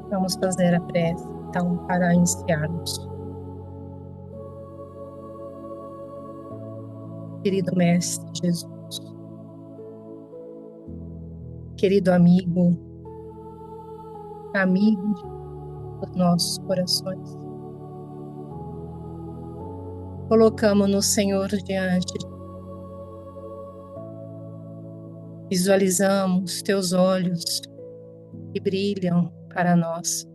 Vamos fazer a prece, então, para iniciarmos. Querido Mestre Jesus, querido amigo dos nossos corações, colocamos-nos, Senhor, diante, visualizamos teus olhos que brilham para nós.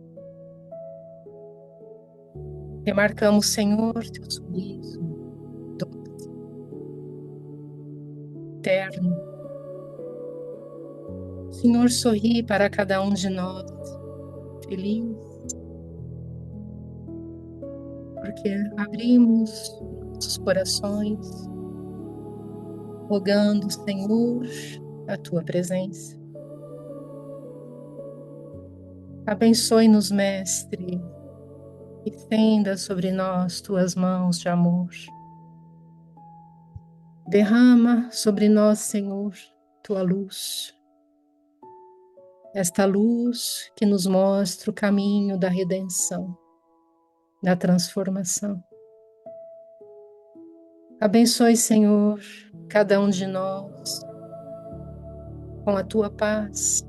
Remarcamos, Senhor, teu sorriso doce, eterno. Senhor, sorri para cada um de nós, feliz, porque abrimos nossos corações, rogando, Senhor, a tua presença. Abençoe-nos, Mestre, e estenda sobre nós tuas mãos de amor. Derrama sobre nós, Senhor, tua luz. Esta luz que nos mostra o caminho da redenção, da transformação. Abençoe, Senhor, cada um de nós com a tua paz,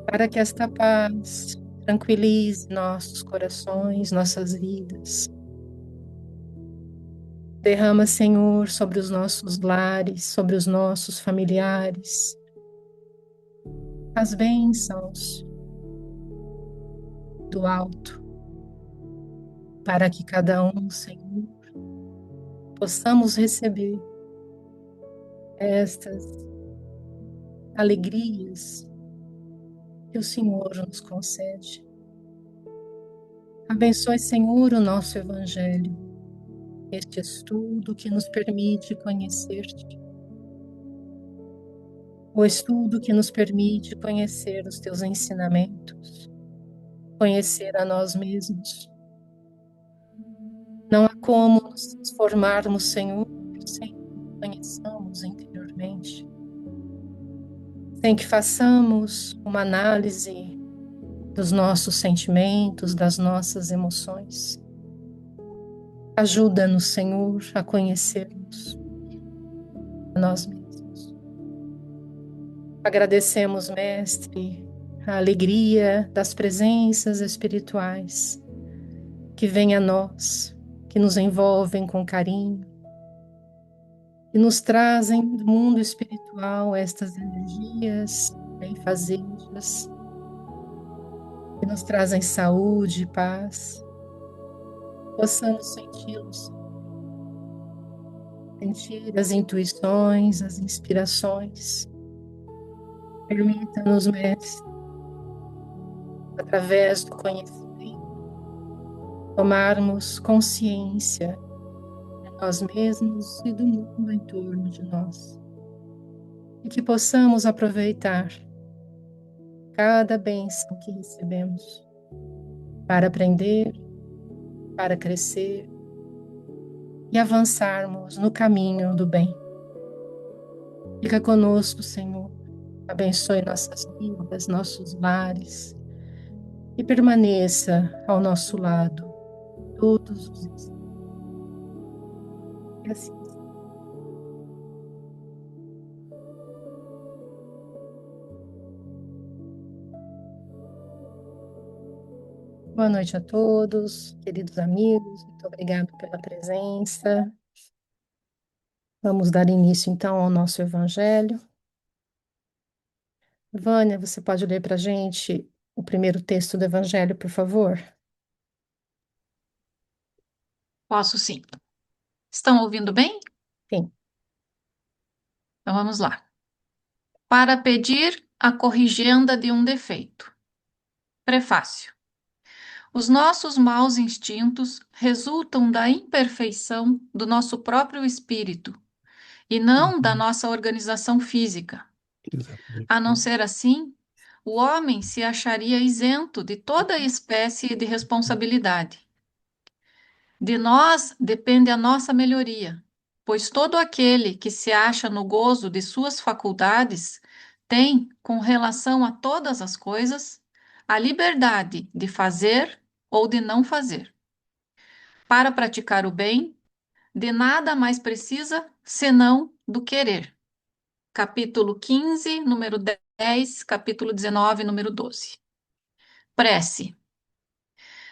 para que esta paz tranquilize nossos corações, nossas vidas. Derrama, Senhor, sobre os nossos lares, sobre os nossos familiares, as bênçãos do alto, para que cada um, Senhor, possamos receber estas alegrias que o Senhor nos concede. Abençoe, Senhor, o nosso Evangelho, este estudo que nos permite conhecer-te, o estudo que nos permite conhecer os teus ensinamentos, conhecer a nós mesmos. Não há como nos transformarmos, Senhor, sem que conheçamos interiormente, sem que façamos uma análise dos nossos sentimentos, das nossas emoções. Ajuda-nos, Senhor, a conhecermos a nós mesmos. Agradecemos, Mestre, a alegria das presenças espirituais que vêm a nós, que nos envolvem com carinho, e nos trazem do mundo espiritual estas energias benfazejas, que nos trazem saúde e paz. Possamos senti-los, sentir as intuições, as inspirações. Permita-nos, Mestre, através do conhecimento, tomarmos consciência de nós mesmos e do mundo em torno de nós. E que possamos aproveitar cada bênção que recebemos para aprender, para crescer e avançarmos no caminho do bem. Fica conosco, Senhor. Abençoe nossas vidas, nossos lares e permaneça ao nosso lado todos os dias. E assim. Boa noite a todos, queridos amigos. Muito obrigado pela presença. Vamos dar início, então, ao nosso Evangelho. Vânia, você pode ler para a gente o primeiro texto do Evangelho, por favor? Posso sim. Estão ouvindo bem? Sim. Então vamos lá. Para pedir a corrigenda de um defeito. Prefácio. Os nossos maus instintos resultam da imperfeição do nosso próprio espírito e não da nossa organização física. A não ser assim, o homem se acharia isento de toda espécie de responsabilidade. De nós depende a nossa melhoria, pois todo aquele que se acha no gozo de suas faculdades tem, com relação a todas as coisas, a liberdade de fazer ou de não fazer. Para praticar o bem, de nada mais precisa senão do querer. Capítulo 15, número 10, capítulo 19, número 12. Prece.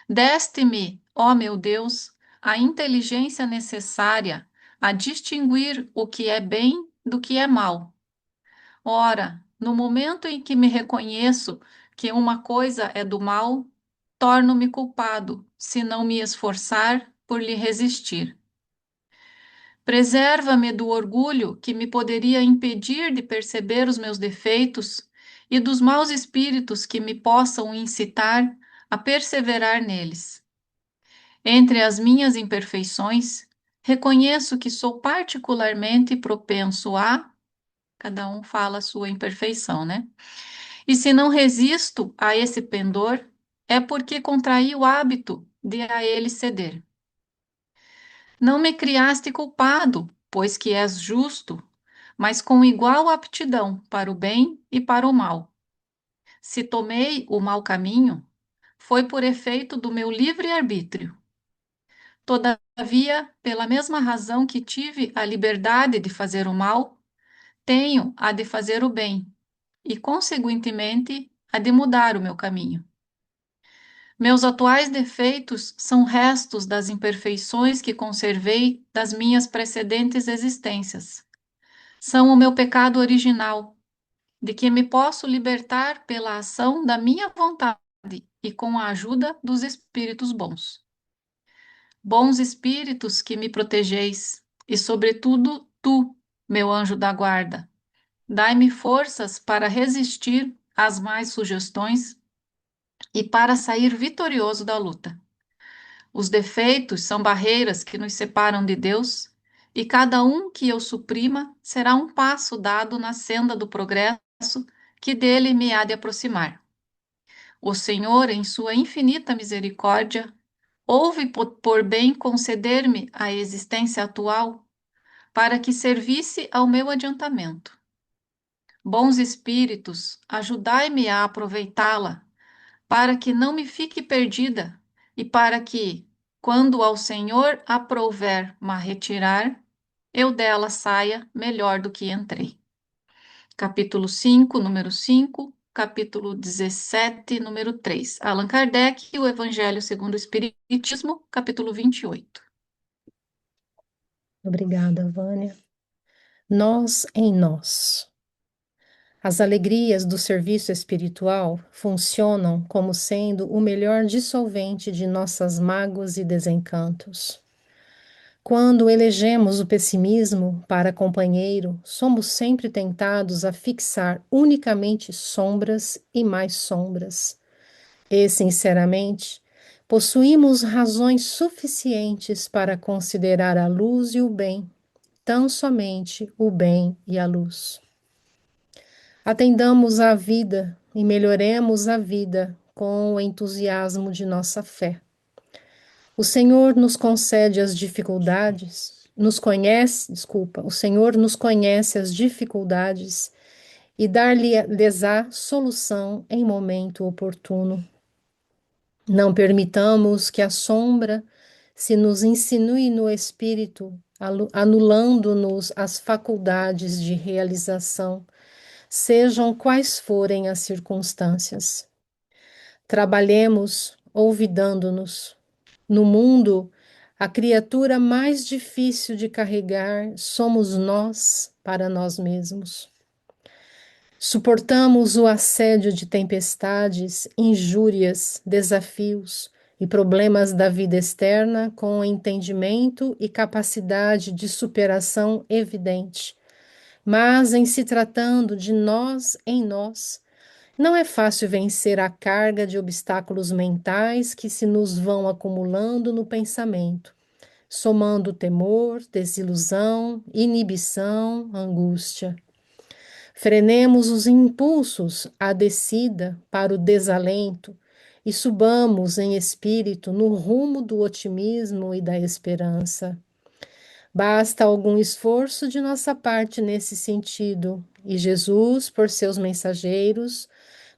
Deste-me, ó meu Deus, a inteligência necessária a distinguir o que é bem do que é mal. Ora, no momento em que me reconheço que uma coisa é do mal, torno-me culpado se não me esforçar por lhe resistir. Preserva-me do orgulho que me poderia impedir de perceber os meus defeitos e dos maus espíritos que me possam incitar a perseverar neles. Entre as minhas imperfeições, reconheço que sou particularmente propenso a. Cada um fala a sua imperfeição, né? E se não resisto a esse pendor, é porque contraí o hábito de a ele ceder. Não me criaste culpado, pois que és justo, mas com igual aptidão para o bem e para o mal. Se tomei o mau caminho, foi por efeito do meu livre-arbítrio. Todavia, pela mesma razão que tive a liberdade de fazer o mal, tenho a de fazer o bem e, conseguintemente, a de mudar o meu caminho. Meus atuais defeitos são restos das imperfeições que conservei das minhas precedentes existências. São o meu pecado original, de que me posso libertar pela ação da minha vontade e com a ajuda dos espíritos bons. Bons espíritos que me protegeis, e sobretudo tu, meu anjo da guarda, dai-me forças para resistir às más sugestões e para sair vitorioso da luta. Os defeitos são barreiras que nos separam de Deus, e cada um que eu suprima será um passo dado na senda do progresso que dele me há de aproximar. O Senhor, em sua infinita misericórdia, houve por bem conceder-me a existência atual para que servisse ao meu adiantamento. Bons espíritos, ajudai-me a aproveitá-la, para que não me fique perdida e para que, quando ao Senhor aprouver me retirar, eu dela saia melhor do que entrei. Capítulo 5, número 5, capítulo 17, número 3. Allan Kardec, o Evangelho segundo o Espiritismo, capítulo 28. Obrigada, Vânia. Nós em nós. As alegrias do serviço espiritual funcionam como sendo o melhor dissolvente de nossas mágoas e desencantos. Quando elegemos o pessimismo para companheiro, somos sempre tentados a fixar unicamente sombras e mais sombras. E, sinceramente, possuímos razões suficientes para considerar a luz e o bem, tão somente o bem e a luz. Atendamos à vida e melhoremos a vida com o entusiasmo de nossa fé. O Senhor nos concede as dificuldades, o Senhor nos conhece as dificuldades e dar-lhes-á solução em momento oportuno. Não permitamos que a sombra se nos insinue no espírito, anulando-nos as faculdades de realização, sejam quais forem as circunstâncias. Trabalhemos olvidando-nos. No mundo, a criatura mais difícil de carregar somos nós para nós mesmos. Suportamos o assédio de tempestades, injúrias, desafios e problemas da vida externa com entendimento e capacidade de superação evidente. Mas, em se tratando de nós em nós, não é fácil vencer a carga de obstáculos mentais que se nos vão acumulando no pensamento, somando temor, desilusão, inibição, angústia. Frenemos os impulsos à descida para o desalento e subamos em espírito no rumo do otimismo e da esperança. Basta algum esforço de nossa parte nesse sentido, e Jesus, por seus mensageiros,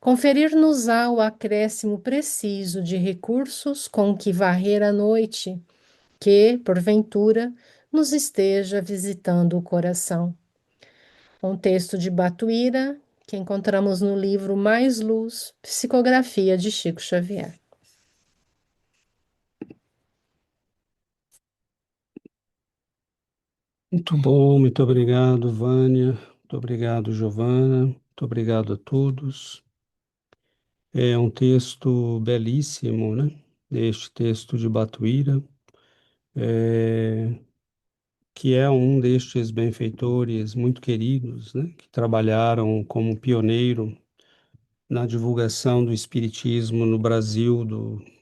Conferir-nos-á o acréscimo preciso de recursos com que varrer a noite que, porventura, nos esteja visitando o coração. Um texto de Batuíra, que encontramos no livro Mais Luz, Psicografia de Chico Xavier. Muito bom, muito obrigado, Vânia. Muito obrigado, Giovana. Muito obrigado a todos. É um texto belíssimo, né? Este texto de Batuíra, é, que é um destes benfeitores muito queridos, né? Que trabalharam como pioneiro na divulgação do espiritismo no Brasil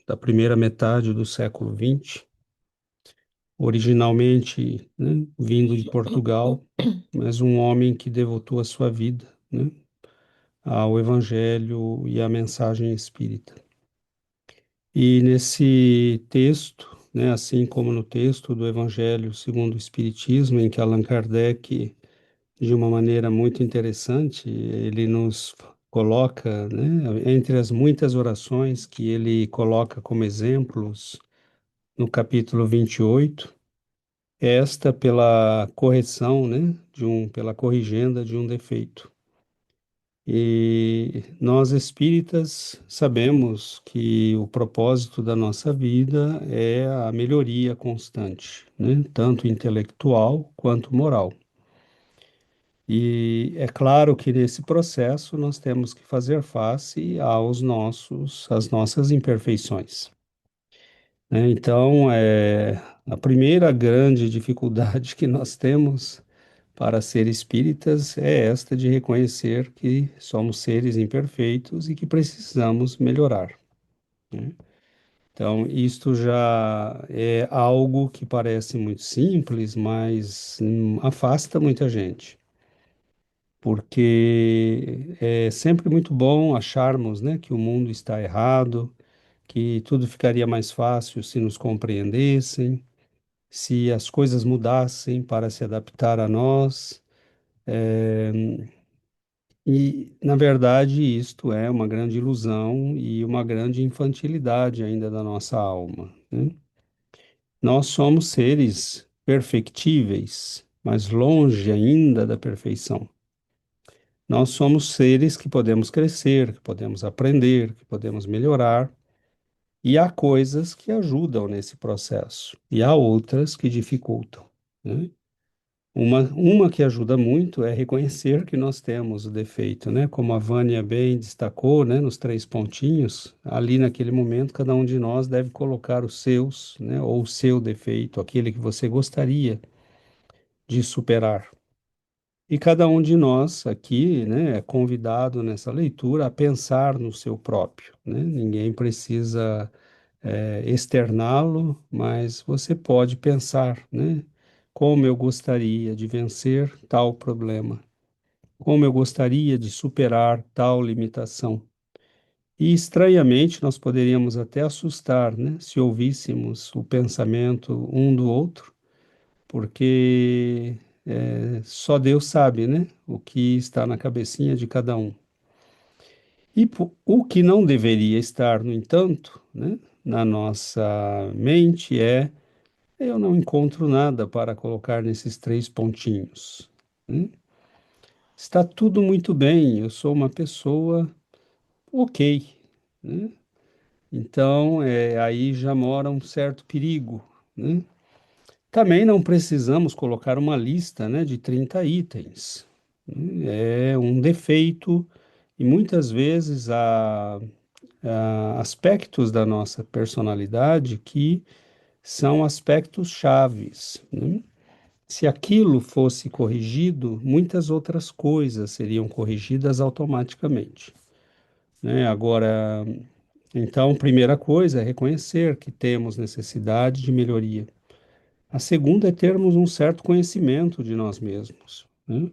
da primeira metade do século XX, originalmente, né, vindo de Portugal, mas um homem que devotou a sua vida, né, ao Evangelho e à mensagem espírita. E nesse texto, né, assim como no texto do Evangelho segundo o Espiritismo, em que Allan Kardec, de uma maneira muito interessante, ele nos coloca, né, entre as muitas orações que ele coloca como exemplos, no capítulo 28, esta pela correção, né, pela corrigenda de um defeito. E nós espíritas sabemos que o propósito da nossa vida é a melhoria constante, né? Tanto intelectual quanto moral. E é claro que nesse processo nós temos que fazer face às nossas imperfeições, né? Então, a primeira grande dificuldade que nós temos para ser espíritas é esta de reconhecer que somos seres imperfeitos e que precisamos melhorar, né? Então, isto já é algo que parece muito simples, mas afasta muita gente, porque é sempre muito bom acharmos, né, que o mundo está errado, que tudo ficaria mais fácil se nos compreendessem, se as coisas mudassem para se adaptar a nós. É, E, na verdade, isto é uma grande ilusão e uma grande infantilidade ainda da nossa alma, né? Nós somos seres perfectíveis, mas longe ainda da perfeição. Nós somos seres que podemos crescer, que podemos aprender, que podemos melhorar, e há coisas que ajudam nesse processo, e há outras que dificultam, né? Uma que ajuda muito é reconhecer que nós temos o defeito, né? Como a Vânia bem destacou, né? Nos três pontinhos, ali naquele momento, cada um de nós deve colocar os seus, né? Ou o seu defeito, aquele que você gostaria de superar. E cada um de nós aqui, né? É convidado nessa leitura a pensar no seu próprio, né? Ninguém precisa externá-lo, mas você pode pensar, né? Como eu gostaria de vencer tal problema, como eu gostaria de superar tal limitação. E estranhamente nós poderíamos até assustar, né? Se ouvíssemos o pensamento um do outro, porque só Deus sabe, né? O que está na cabecinha de cada um. E o que não deveria estar, no entanto, né, na nossa mente é: eu não encontro nada para colocar nesses três pontinhos, né? Está tudo muito bem, eu sou uma pessoa ok, né? Então, aí já mora um certo perigo, né? Também não precisamos colocar uma lista, né, de 30 itens, né? É um defeito e muitas vezes há aspectos da nossa personalidade que são aspectos chaves, né? Se aquilo fosse corrigido, muitas outras coisas seriam corrigidas automaticamente, né? Agora, então, primeira coisa é reconhecer que temos necessidade de melhoria. A segunda é termos um certo conhecimento de nós mesmos, né?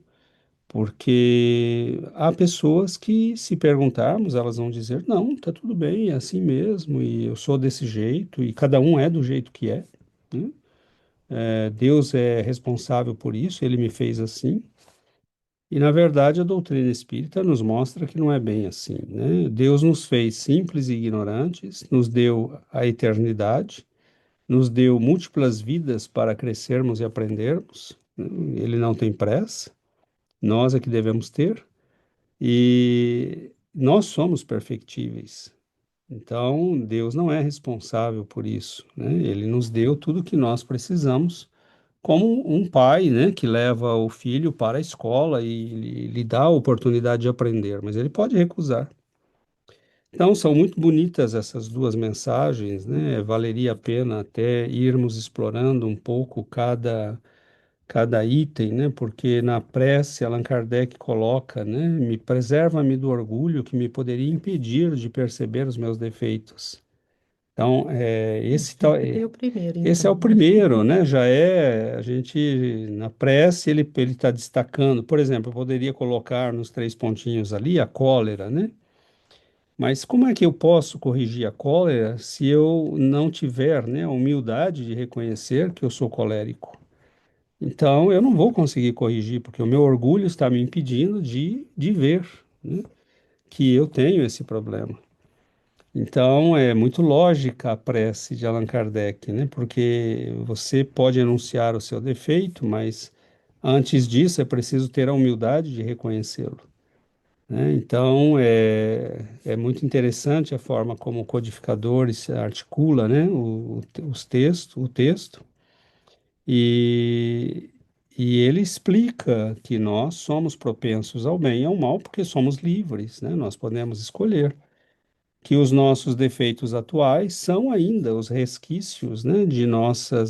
Porque há pessoas que, se perguntarmos, elas vão dizer: não, tá tudo bem, é assim mesmo, e eu sou desse jeito, e cada um é do jeito que é, né? Deus é responsável por isso, ele me fez assim. E, na verdade, a doutrina espírita nos mostra que não é bem assim, né? Deus nos fez simples e ignorantes, nos deu a eternidade, nos deu múltiplas vidas para crescermos e aprendermos, né? Ele não tem pressa, nós é que devemos ter, e nós somos perfectíveis. Então, Deus não é responsável por isso, né? Ele nos deu tudo o que nós precisamos, como um pai, né, que leva o filho para a escola e lhe dá a oportunidade de aprender, mas ele pode recusar. Então, são muito bonitas essas duas mensagens, né? Valeria a pena até irmos explorando um pouco cada item, né? Porque na prece Allan Kardec coloca, né? Me preserva-me do orgulho que me poderia impedir de perceber os meus defeitos. Então, Esse é o primeiro, esse é então, o né? primeiro, né? Já é, a gente, na prece, ele está destacando, por exemplo, eu poderia colocar nos três pontinhos ali a cólera, né? Mas como é que eu posso corrigir a cólera se eu não tiver, né, a humildade de reconhecer que eu sou colérico? Então, eu não vou conseguir corrigir, porque o meu orgulho está me impedindo de ver, né, que eu tenho esse problema. Então, é muito lógica a prece de Allan Kardec, né? Porque você pode enunciar o seu defeito, mas antes disso é preciso ter a humildade de reconhecê-lo, né? Então, é muito interessante a forma como o codificador se articula, né? O texto, e, e ele explica que nós somos propensos ao bem e ao mal porque somos livres, né? Nós podemos escolher que os nossos defeitos atuais são ainda os resquícios, né, de nossa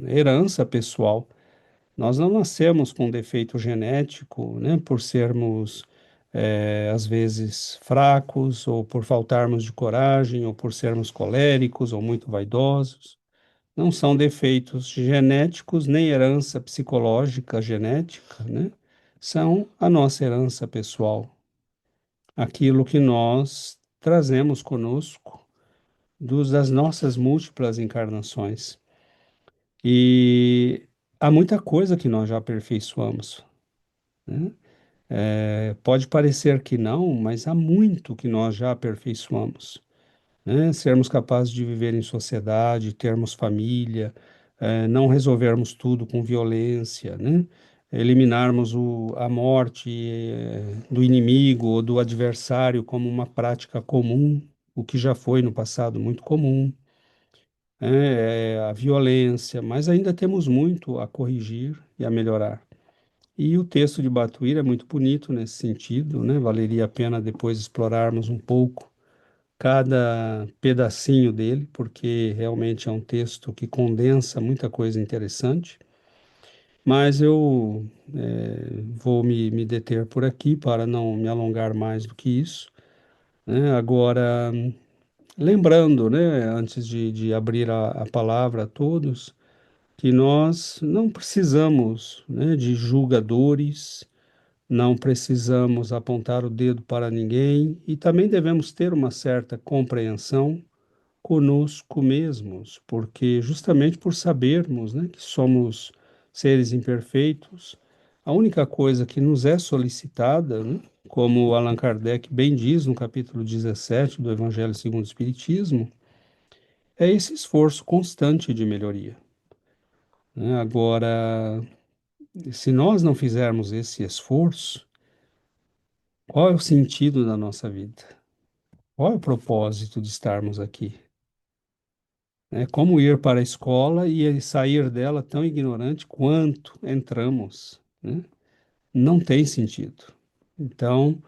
herança pessoal. Nós não nascemos com defeito genético, né, por sermos às vezes fracos, ou por faltarmos de coragem, ou por sermos coléricos ou muito vaidosos. Não são defeitos genéticos nem herança psicológica genética, né? São a nossa herança pessoal, aquilo que nós trazemos conosco das nossas múltiplas encarnações. E há muita coisa que nós já aperfeiçoamos, né? Pode parecer que não, mas há muito que nós já aperfeiçoamos, né? Sermos capazes de viver em sociedade, termos família, não resolvermos tudo com violência, né? Eliminarmos a morte, do inimigo ou do adversário como uma prática comum, o que já foi no passado muito comum, né? A violência, mas ainda temos muito a corrigir e a melhorar. E o texto de Batuíra é muito bonito nesse sentido, né? Valeria a pena depois explorarmos um pouco cada pedacinho dele, porque realmente é um texto que condensa muita coisa interessante. Mas eu vou me deter por aqui para não me alongar mais do que isso, né? Agora, lembrando, né, antes de abrir a palavra a todos, que nós não precisamos, né, de julgadores, não precisamos apontar o dedo para ninguém e também devemos ter uma certa compreensão conosco mesmos, porque justamente por sabermos, né, que somos seres imperfeitos, a única coisa que nos é solicitada, né, como Allan Kardec bem diz no capítulo 17 do Evangelho segundo o Espiritismo, é esse esforço constante de melhoria, né? Agora, se nós não fizermos esse esforço, qual é o sentido da nossa vida? Qual é o propósito de estarmos aqui? É como ir para a escola e sair dela tão ignorante quanto entramos, né? Não tem sentido. Então,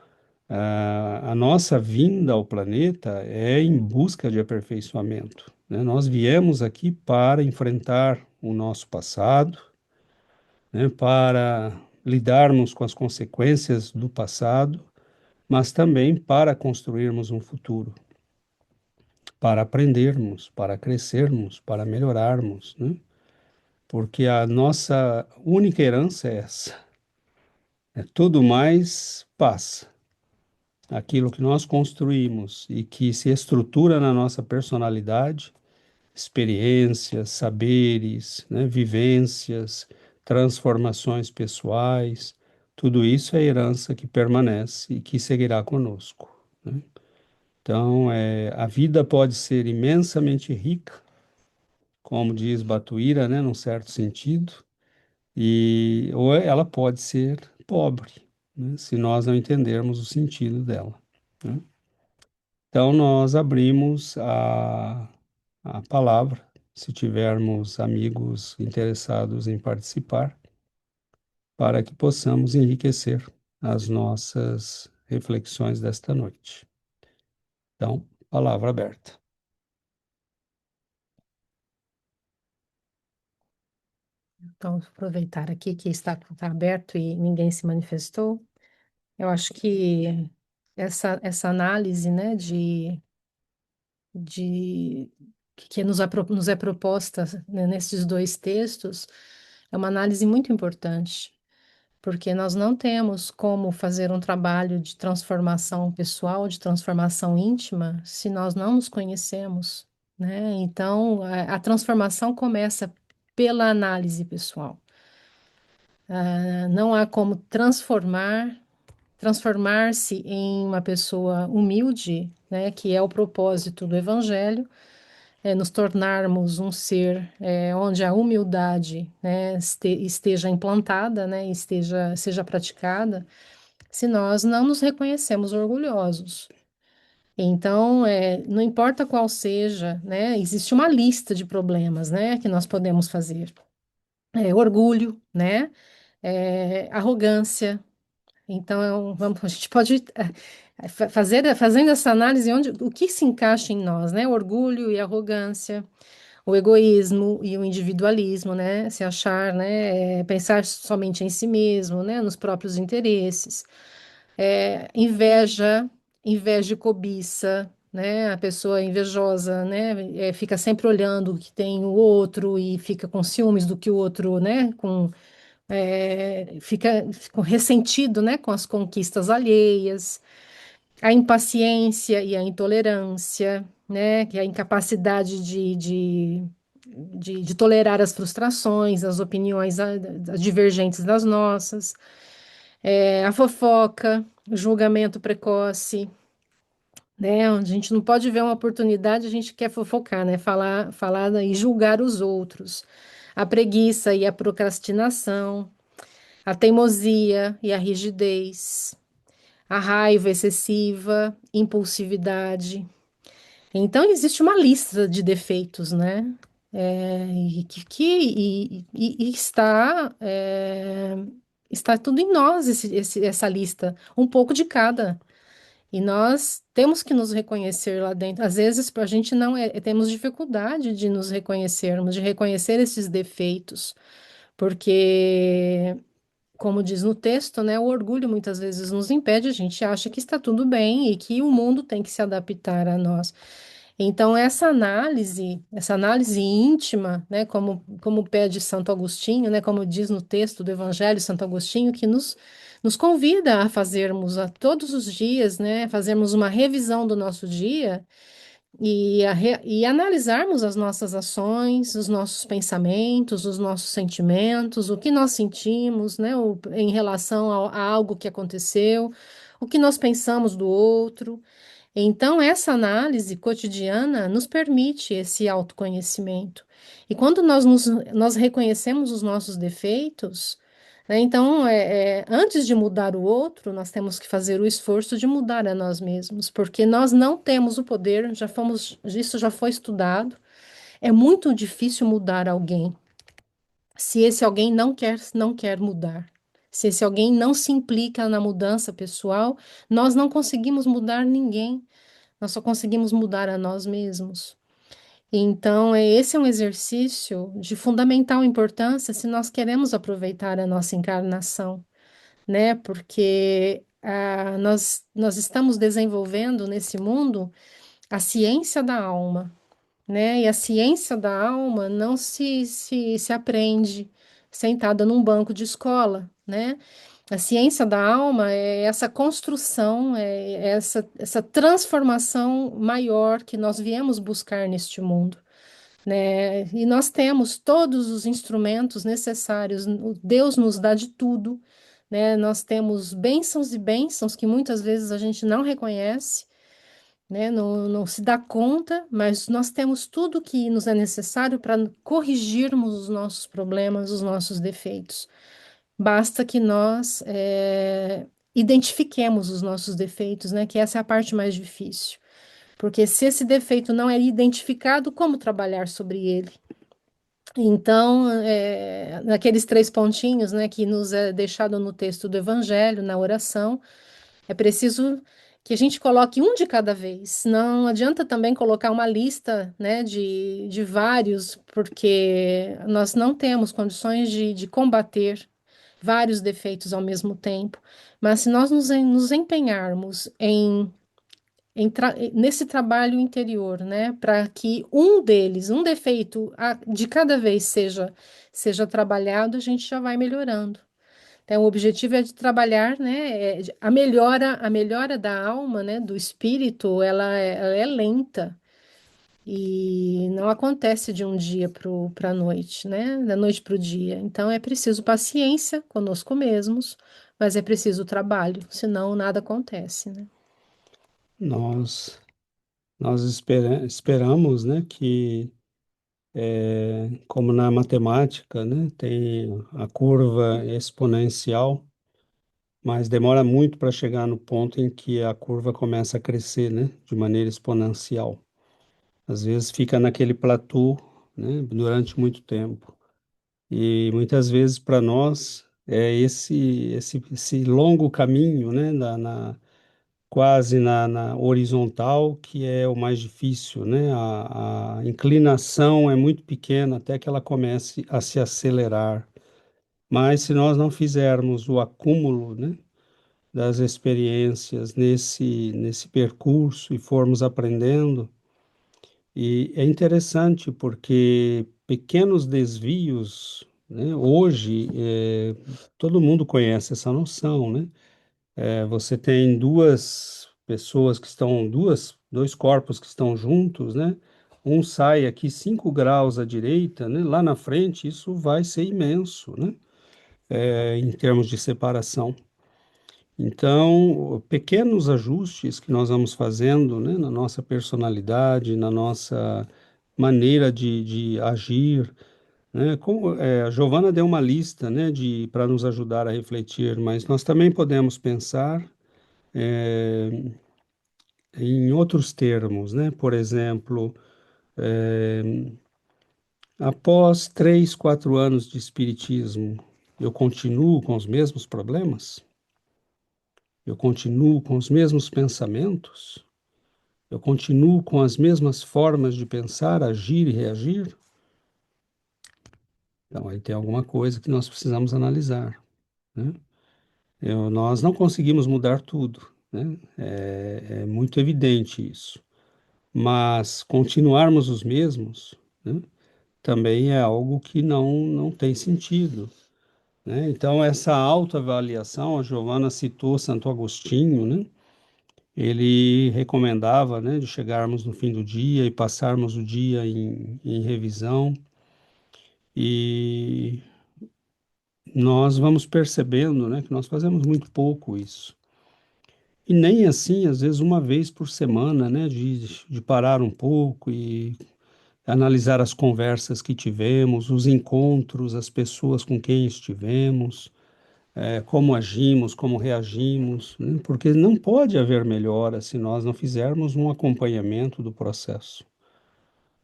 a nossa vinda ao planeta é em busca de aperfeiçoamento, né? Nós viemos aqui para enfrentar o nosso passado, né? Para lidarmos com as consequências do passado, mas também para construirmos um futuro, para aprendermos, para crescermos, para melhorarmos, né? Porque a nossa única herança é essa. Tudo mais passa. Aquilo que nós construímos e que se estrutura na nossa personalidade, experiências, saberes, né, vivências, transformações pessoais, Tudo isso é herança que permanece e que seguirá conosco, né? Então, a vida pode ser imensamente rica, como diz Batuíra, né, num certo sentido, ou ela pode ser pobre, né, se nós não entendermos o sentido dela, né? Então, nós abrimos a palavra, se tivermos amigos interessados em participar, para que possamos enriquecer as nossas reflexões desta noite. Então, palavra aberta. Então, aproveitar aqui que está aberto e ninguém se manifestou. Eu acho que essa análise, né, de que nos é proposta, né, nesses dois textos é uma análise muito importante, porque nós não temos como fazer um trabalho de transformação pessoal, de transformação íntima, se nós não nos conhecemos, né? Então, a transformação começa pela análise pessoal. Não há como transformar-se em uma pessoa humilde, né, que é o propósito do Evangelho, é nos tornarmos um ser onde a humildade, né, esteja implantada, né, seja praticada, se nós não nos reconhecemos orgulhosos. Então, não importa qual seja, né, existe uma lista de problemas, né, que nós podemos fazer. Orgulho, né, arrogância. Então, a gente pode fazendo essa análise o que se encaixa em nós, né? Orgulho e arrogância, o egoísmo e o individualismo, né? Se achar, né? Pensar somente em si mesmo, né? Nos próprios interesses. Inveja e cobiça, né? A pessoa invejosa, né? Fica sempre olhando o que tem o outro e fica com ciúmes do que o outro, né? Fica ressentido, né, com as conquistas alheias, a impaciência e a intolerância, né, que é a incapacidade de tolerar as frustrações, as opiniões divergentes das nossas, a fofoca, o julgamento precoce, né, onde a gente não pode ver uma oportunidade, a gente quer fofocar, né, falar e julgar os outros, a preguiça e a procrastinação, a teimosia e a rigidez, a raiva excessiva, impulsividade. Então, existe uma lista de defeitos, né? E está tudo em nós, essa lista, um pouco de cada. E nós temos que nos reconhecer lá dentro. Às vezes, a gente não temos dificuldade de nos reconhecermos, de reconhecer esses defeitos, porque como diz no texto, né, o orgulho muitas vezes nos impede, a gente acha que está tudo bem e que o mundo tem que se adaptar a nós. Então, essa análise íntima, né, como pede Santo Agostinho, né, como diz no texto do Evangelho Santo Agostinho, que nos convida a fazermos a todos os dias, né, fazermos uma revisão do nosso dia e analisarmos as nossas ações, os nossos pensamentos, os nossos sentimentos, o que nós sentimos, né, em relação a algo que aconteceu, o que nós pensamos do outro. Então, essa análise cotidiana nos permite esse autoconhecimento. E quando nós reconhecemos os nossos defeitos, né, então, antes de mudar o outro, nós temos que fazer o esforço de mudar a nós mesmos, porque nós não temos o poder, isso já foi estudado, é muito difícil mudar alguém, se esse alguém não quer mudar. Se esse alguém não se implica na mudança pessoal, nós não conseguimos mudar ninguém. Nós só conseguimos mudar a nós mesmos. Então, esse é um exercício de fundamental importância se nós queremos aproveitar a nossa encarnação, né? Porque nós estamos desenvolvendo nesse mundo a ciência da alma, né? E a ciência da alma não se aprende sentada num banco de escola, né? A ciência da alma é essa construção, essa transformação maior que nós viemos buscar neste mundo, né? E nós temos todos os instrumentos necessários, Deus nos dá de tudo, né? Nós temos bênçãos e bênçãos que muitas vezes a gente não reconhece, né? Não se dá conta, mas nós temos tudo que nos é necessário para corrigirmos os nossos problemas, os nossos defeitos. Basta que nós identifiquemos os nossos defeitos, né? Que essa é a parte mais difícil. Porque se esse defeito não é identificado, como trabalhar sobre ele? Então, naqueles três pontinhos, né, que nos é deixado no texto do Evangelho, na oração, é preciso que a gente coloque um de cada vez. Não adianta também colocar uma lista, né, de vários, porque nós não temos condições de combater vários defeitos ao mesmo tempo. Mas se nós nos empenharmos nesse trabalho interior, né, para que um deles, um defeito de cada vez seja trabalhado, a gente já vai melhorando. Então, o objetivo é de trabalhar, né, a melhora da alma, né, do espírito, ela é lenta e não acontece de um dia para a noite, né, da noite para o dia. Então, é preciso paciência conosco mesmos, mas é preciso trabalho, senão nada acontece, né? Nós, nós esperamos, né, que, como na matemática, né, tem a curva exponencial, mas demora muito para chegar no ponto em que a curva começa a crescer, né, de maneira exponencial. Às vezes fica naquele platô, né, durante muito tempo. E muitas vezes para nós é esse longo caminho, né, quase na horizontal, que é o mais difícil, né? A inclinação é muito pequena até que ela comece a se acelerar. Mas se nós não fizermos o acúmulo, né, das experiências nesse percurso e formos aprendendo, e é interessante porque pequenos desvios, né, hoje todo mundo conhece essa noção, né? Você tem dois corpos que estão juntos, né? Um sai aqui 5 graus à direita, né? Lá na frente isso vai ser imenso, né? Em termos de separação. Então, pequenos ajustes que nós vamos fazendo, né? Na nossa personalidade, na nossa maneira de agir, né? A Giovana deu uma lista, né? Para nos ajudar a refletir, mas nós também podemos pensar em outros termos, né? Por exemplo, após 3, 4 anos de espiritismo, eu continuo com os mesmos problemas? Eu continuo com os mesmos pensamentos? Eu continuo com as mesmas formas de pensar, agir e reagir? Então, aí tem alguma coisa que nós precisamos analisar, né? Nós não conseguimos mudar tudo, né? É muito evidente isso. Mas continuarmos os mesmos, né, também é algo que não tem sentido, né? Então, essa autoavaliação, a Giovana citou Santo Agostinho, né? Ele recomendava, né, de chegarmos no fim do dia e passarmos o dia em revisão, e nós vamos percebendo, né, que nós fazemos muito pouco isso. E nem assim, às vezes, uma vez por semana, né, de parar um pouco e analisar as conversas que tivemos, os encontros, as pessoas com quem estivemos, como agimos, como reagimos, né? Porque não pode haver melhora se nós não fizermos um acompanhamento do processo,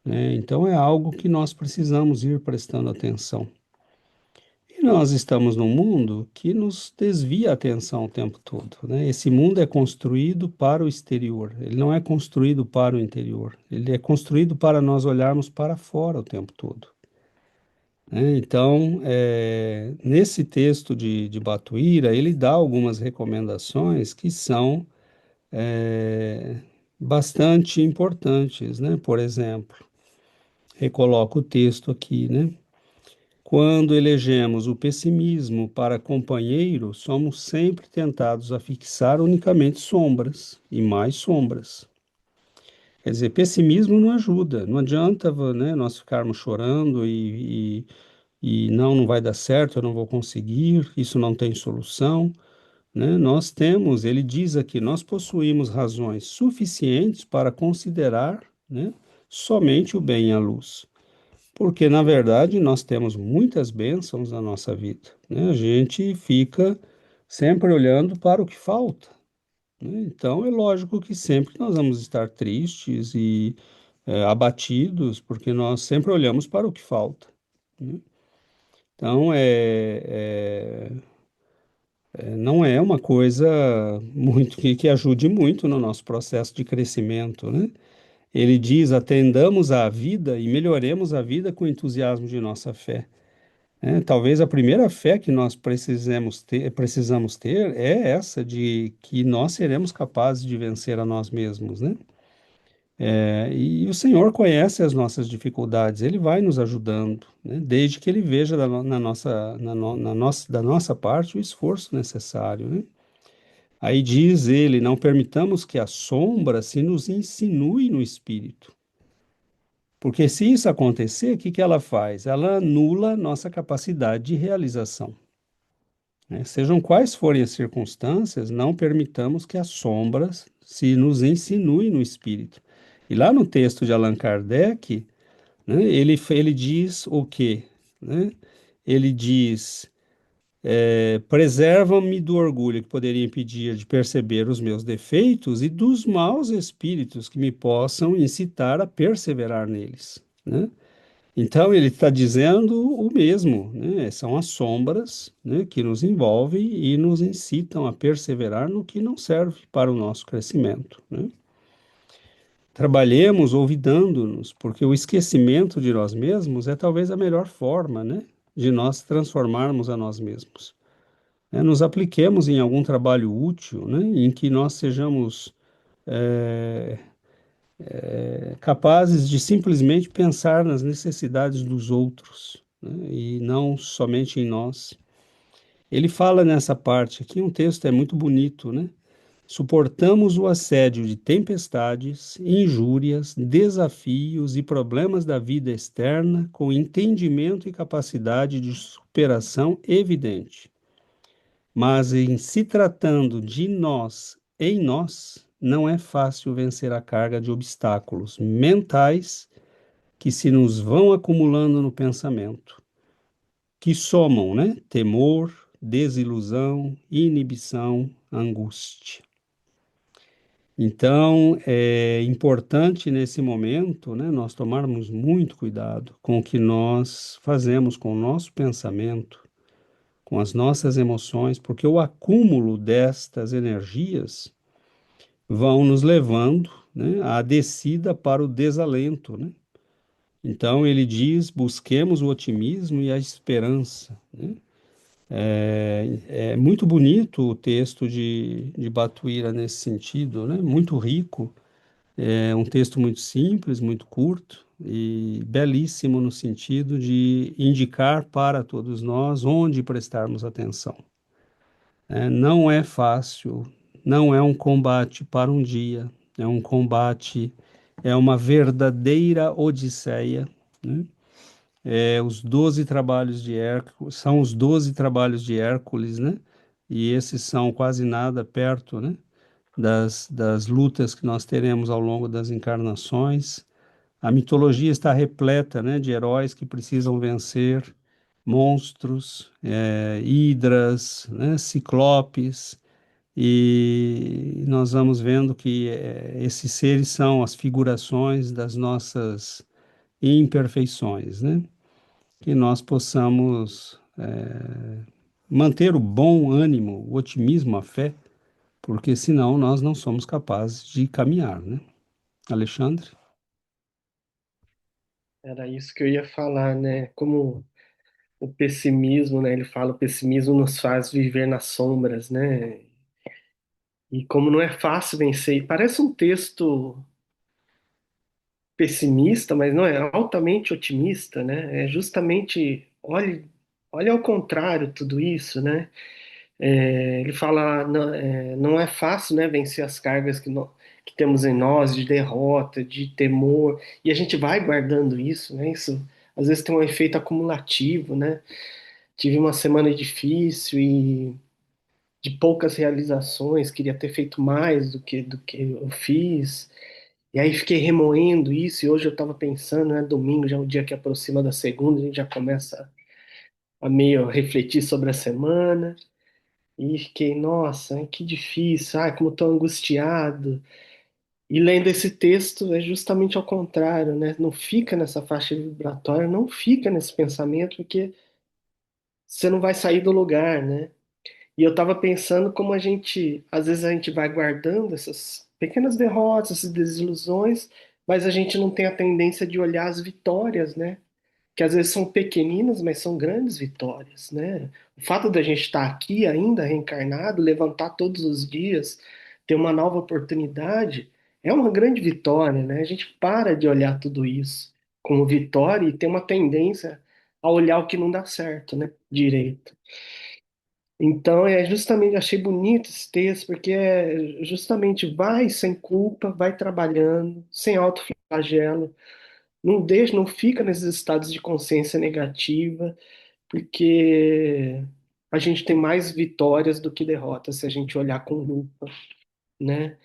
né? Então é algo que nós precisamos ir prestando atenção. E nós estamos num mundo que nos desvia a atenção o tempo todo, né? Esse mundo é construído para o exterior, ele não é construído para o interior, ele é construído para nós olharmos para fora o tempo todo, né? Então, nesse texto de Batuíra, ele dá algumas recomendações que são é, bastante importantes, né? Por exemplo, recoloco o texto aqui, né? Quando elegemos o pessimismo para companheiro, somos sempre tentados a fixar unicamente sombras e mais sombras. Quer dizer, pessimismo não ajuda, não adianta, né, nós ficarmos chorando e não vai dar certo, eu não vou conseguir, isso não tem solução, né? Nós temos, ele diz aqui, nós possuímos razões suficientes para considerar, né, somente o bem e a luz. Porque, na verdade, nós temos muitas bênçãos na nossa vida, né? A gente fica sempre olhando para o que falta, né? Então, é lógico que sempre nós vamos estar tristes e abatidos, porque nós sempre olhamos para o que falta, né? Então, não é uma coisa muito que ajude muito no nosso processo de crescimento, né? Ele diz: atendamos à vida e melhoremos a vida com o entusiasmo de nossa fé. Talvez a primeira fé que nós precisamos ter é essa de que nós seremos capazes de vencer a nós mesmos, né? E o Senhor conhece as nossas dificuldades, Ele vai nos ajudando, né? Desde que Ele veja na nossa, da nossa parte o esforço necessário, né? Aí diz ele: não permitamos que a sombra se nos insinue no espírito. Porque se isso acontecer, o que que ela faz? Ela anula nossa capacidade de realização, né? Sejam quais forem as circunstâncias, não permitamos que as sombras se nos insinuem no espírito. E lá no texto de Allan Kardec, né, ele diz o quê? Né? Ele diz: preservam-me do orgulho que poderia impedir de perceber os meus defeitos e dos maus espíritos que me possam incitar a perseverar neles, né? Então ele está dizendo o mesmo, né? São as sombras, né, que nos envolvem e nos incitam a perseverar no que não serve para o nosso crescimento, né? Trabalhemos olvidando-nos, porque o esquecimento de nós mesmos é talvez a melhor forma, né, de nós transformarmos a nós mesmos. Nos apliquemos em algum trabalho útil, né, em que nós sejamos capazes de simplesmente pensar nas necessidades dos outros, né, e não somente em nós. Ele fala nessa parte aqui, um texto é muito bonito, né? Suportamos o assédio de tempestades, injúrias, desafios e problemas da vida externa com entendimento e capacidade de superação evidente. Mas em se tratando de nós, em nós, não é fácil vencer a carga de obstáculos mentais que se nos vão acumulando no pensamento, que somam, né? Temor, desilusão, inibição, angústia. Então, é importante nesse momento, né, nós tomarmos muito cuidado com o que nós fazemos com o nosso pensamento, com as nossas emoções, porque o acúmulo destas energias vão nos levando, né, à descida para o desalento, né? Então ele diz: busquemos o otimismo e a esperança, né? É muito bonito o texto de Batuíra nesse sentido, né? Muito rico. É um texto muito simples, muito curto e belíssimo no sentido de indicar para todos nós onde prestarmos atenção. Não é fácil, não é um combate para um dia, é um combate, é uma verdadeira odisseia, né? Os 12 trabalhos de Hércules, são os 12 trabalhos de Hércules, né? E esses são quase nada perto, né, das lutas que nós teremos ao longo das encarnações. A mitologia está repleta, né, de heróis que precisam vencer monstros, hidras, né, ciclopes, e nós vamos vendo que esses seres são as figurações das nossas imperfeições, né? Que nós possamos manter o bom ânimo, o otimismo, a fé, porque senão nós não somos capazes de caminhar, né? Alexandre? Era isso que eu ia falar, né? Como o pessimismo, né? Ele fala, o pessimismo nos faz viver nas sombras, né? E como não é fácil vencer, e parece um texto pessimista, mas não é altamente otimista, né? É justamente, olha ao contrário tudo isso, né? Ele fala, não, não é fácil, né, vencer as cargas que temos em nós de derrota, de temor, e a gente vai guardando isso, né? Isso às vezes tem um efeito acumulativo, né? Tive uma semana difícil e de poucas realizações, queria ter feito mais do que eu fiz. E aí fiquei remoendo isso, e hoje eu estava pensando, né, domingo já é o dia que aproxima da segunda, a gente já começa a meio refletir sobre a semana, e fiquei, nossa, que difícil, ai, como estou angustiado. E lendo esse texto é justamente ao contrário, né? Não fica nessa faixa vibratória, não fica nesse pensamento, porque você não vai sair do lugar, né? E eu estava pensando como às vezes a gente vai guardando essas pequenas derrotas, essas desilusões, mas a gente não tem a tendência de olhar as vitórias, né? Que às vezes são pequeninas, mas são grandes vitórias, né? O fato da gente estar aqui ainda reencarnado, levantar todos os dias, ter uma nova oportunidade, é uma grande vitória, né? A gente para de olhar tudo isso como vitória e tem uma tendência a olhar o que não dá certo, né? Direito. Então, é justamente, achei bonito esse texto, porque é justamente vai sem culpa, vai trabalhando, sem autoflagelo, não deixa, não fica nesses estados de consciência negativa, porque a gente tem mais vitórias do que derrotas se a gente olhar com lupa, né?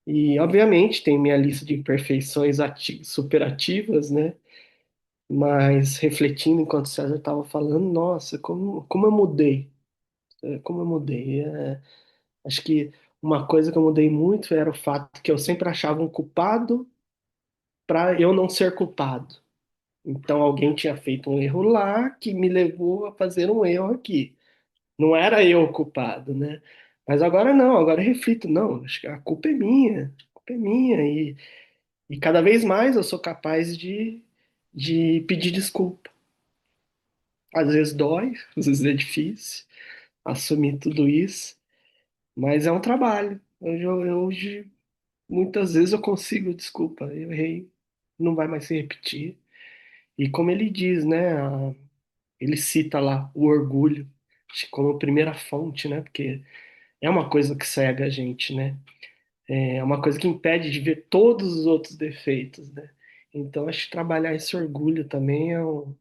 E, obviamente, tem minha lista de imperfeições superativas, né? Mas refletindo enquanto o César estava falando, nossa, como eu mudei, como eu mudei. Acho que uma coisa que eu mudei muito era o fato que eu sempre achava um culpado para eu não ser culpado. Então alguém tinha feito um erro lá que me levou a fazer um erro aqui. Não era eu o culpado, né? Mas agora não, agora eu reflito, não, acho que a culpa é minha, a culpa é minha. E cada vez mais eu sou capaz de pedir desculpa. Às vezes dói, às vezes é difícil assumir tudo isso, mas é um trabalho. Hoje muitas vezes eu consigo, desculpa, eu errei, não vai mais se repetir. E como ele diz, né, ele cita lá o orgulho como primeira fonte, né, porque é uma coisa que cega a gente, né, é uma coisa que impede de ver todos os outros defeitos, né. Então acho que trabalhar esse orgulho também é o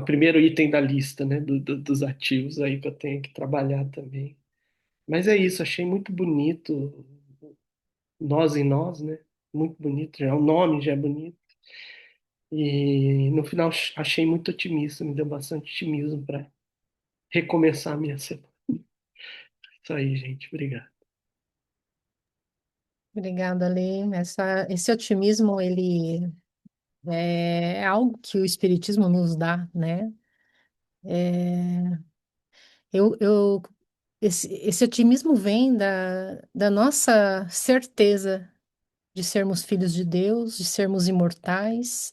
primeiro item da lista, né, dos ativos aí que eu tenho que trabalhar também. Mas é isso, achei muito bonito, nós em nós, né, muito bonito, já, o nome já é bonito. E no final achei muito otimista, me deu bastante otimismo para recomeçar a minha semana. Isso aí, gente. Obrigado. Obrigada, Lê. Esse otimismo, ele é algo que o Espiritismo nos dá, né? É, eu, eu, esse otimismo vem da nossa certeza de sermos filhos de Deus, de sermos imortais,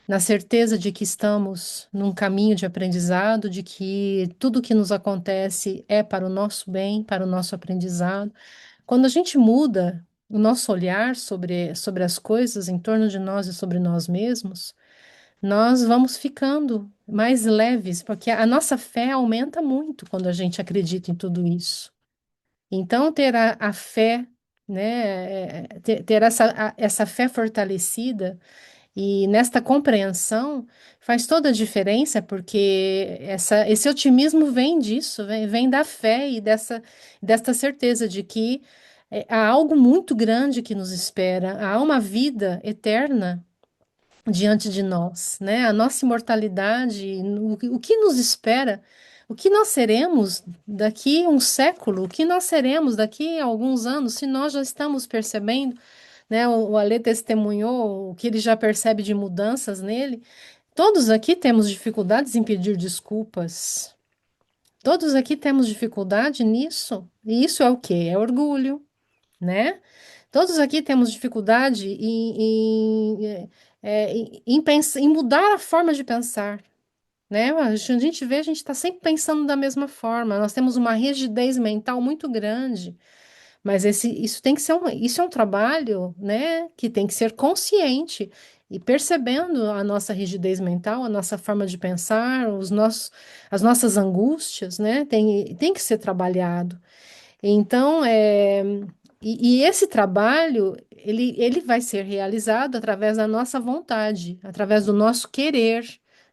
na certeza de que estamos num caminho de aprendizado, de que tudo que nos acontece é para o nosso bem, para o nosso aprendizado. Quando a gente muda o nosso olhar sobre as coisas em torno de nós e sobre nós mesmos, nós vamos ficando mais leves, porque a nossa fé aumenta muito quando a gente acredita em tudo isso. Então, ter a fé, né, ter essa fé fortalecida e nesta compreensão faz toda a diferença, porque esse otimismo vem disso, vem da fé e desta certeza de que há algo muito grande que nos espera, há uma vida eterna diante de nós, né? A nossa imortalidade, o que nos espera, o que nós seremos daqui a um século, o que nós seremos daqui a alguns anos, se nós já estamos percebendo, né? O Alê testemunhou o que ele já percebe de mudanças nele. Todos aqui temos dificuldades em pedir desculpas. Todos aqui temos dificuldade nisso. E isso é o quê? É orgulho, né? Todos aqui temos dificuldade em mudar a forma de pensar, né? A gente vê, a gente está sempre pensando da mesma forma. Nós temos uma rigidez mental muito grande, mas isso tem que ser isso é um trabalho, né? Que tem que ser consciente e percebendo a nossa rigidez mental, a nossa forma de pensar, as nossas angústias, né? Tem que ser trabalhado. Então, e esse trabalho, ele vai ser realizado através da nossa vontade, através do nosso querer,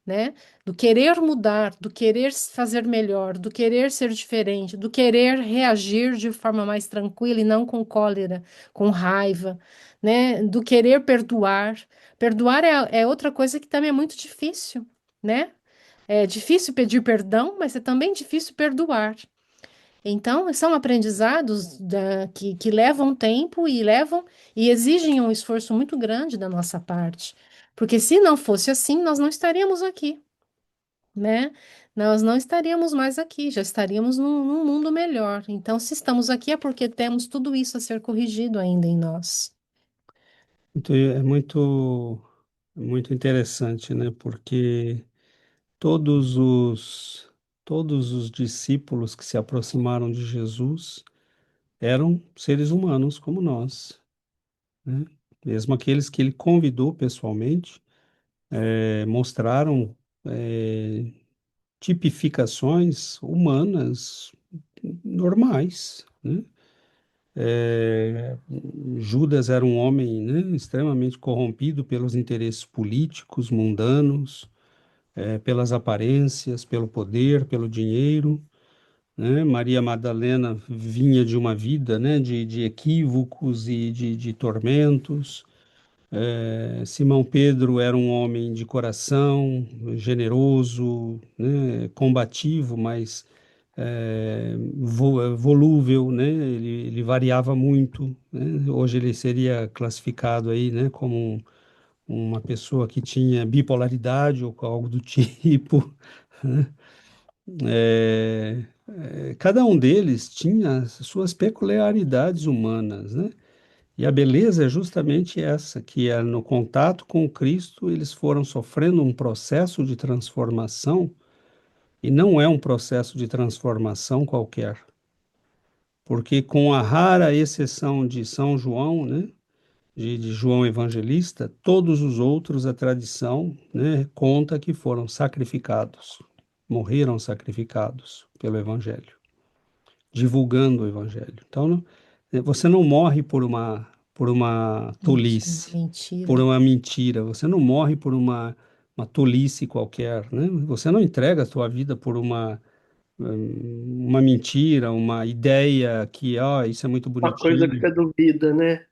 né? Do querer mudar, do querer fazer melhor, do querer ser diferente, do querer reagir de forma mais tranquila e não com cólera, com raiva, né? Do querer perdoar. Perdoar é outra coisa que também é muito difícil, né? É difícil pedir perdão, mas é também difícil perdoar. Então, são aprendizados que levam tempo e levam e exigem um esforço muito grande da nossa parte. Porque se não fosse assim, nós não estaríamos aqui, né? Nós não estaríamos mais aqui, já estaríamos num mundo melhor. Então, se estamos aqui é porque temos tudo isso a ser corrigido ainda em nós. Então, é muito interessante, né? Porque todos todos os discípulos que se aproximaram de Jesus eram seres humanos como nós, né? Mesmo aqueles que ele convidou pessoalmente, mostraram eh, tipificações humanas normais, né? Eh, Judas era um homem, né, extremamente corrompido pelos interesses políticos, mundanos, pelas aparências, pelo poder, pelo dinheiro, né? Maria Madalena vinha de uma vida, né, de equívocos e de tormentos. Simão Pedro era um homem de coração, generoso, né, combativo, mas volúvel, né? Ele variava muito, né? Hoje ele seria classificado aí, né, como uma pessoa que tinha bipolaridade ou algo do tipo, né? Cada um deles tinha as suas peculiaridades humanas, né? E a beleza é justamente essa, que é no contato com o Cristo, eles foram sofrendo um processo de transformação, e não é um processo de transformação qualquer, porque com a rara exceção de São João, né, de João Evangelista, todos os outros, a tradição, né, conta que foram sacrificados, morreram sacrificados pelo Evangelho, divulgando o Evangelho. Então, você não morre por uma Mentira, tolice, por mentira. uma mentira, você não morre por uma tolice qualquer, né? Você não entrega a sua vida por uma mentira, uma ideia que, ó, isso é muito Uma coisa que bonitinho. você duvida, né?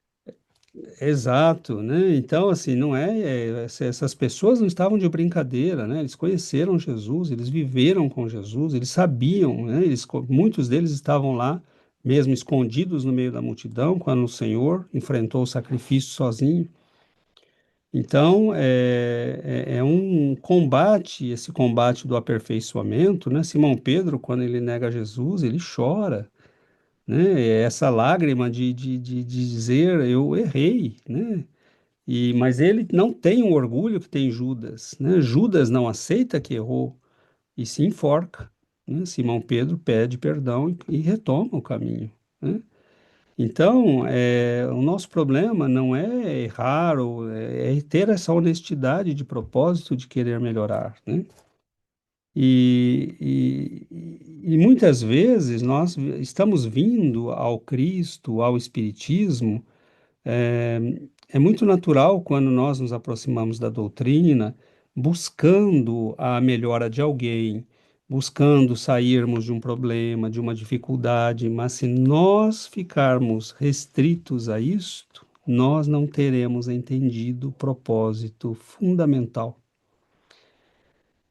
Exato, né? Então, assim, não essas pessoas não estavam de brincadeira, né? Eles conheceram Jesus, eles viveram com Jesus, eles sabiam, né? Muitos deles estavam lá, mesmo escondidos no meio da multidão, quando o Senhor enfrentou o sacrifício sozinho. Então, é um combate, esse combate do aperfeiçoamento, né? Simão Pedro, quando ele nega Jesus, ele chora, né? É essa lágrima de dizer, eu errei, né? Mas ele não tem o orgulho que tem Judas, né? Judas não aceita que errou e se enforca, né? Simão Pedro pede perdão e retoma o caminho, né? Então, o nosso problema não é errar, é ter essa honestidade de propósito de querer melhorar, né? E muitas vezes nós estamos vindo ao Cristo, ao Espiritismo. É, é muito natural quando nós nos aproximamos da doutrina, buscando a melhora de alguém, buscando sairmos de um problema, de uma dificuldade, mas se nós ficarmos restritos a isto, nós não teremos entendido o propósito fundamental,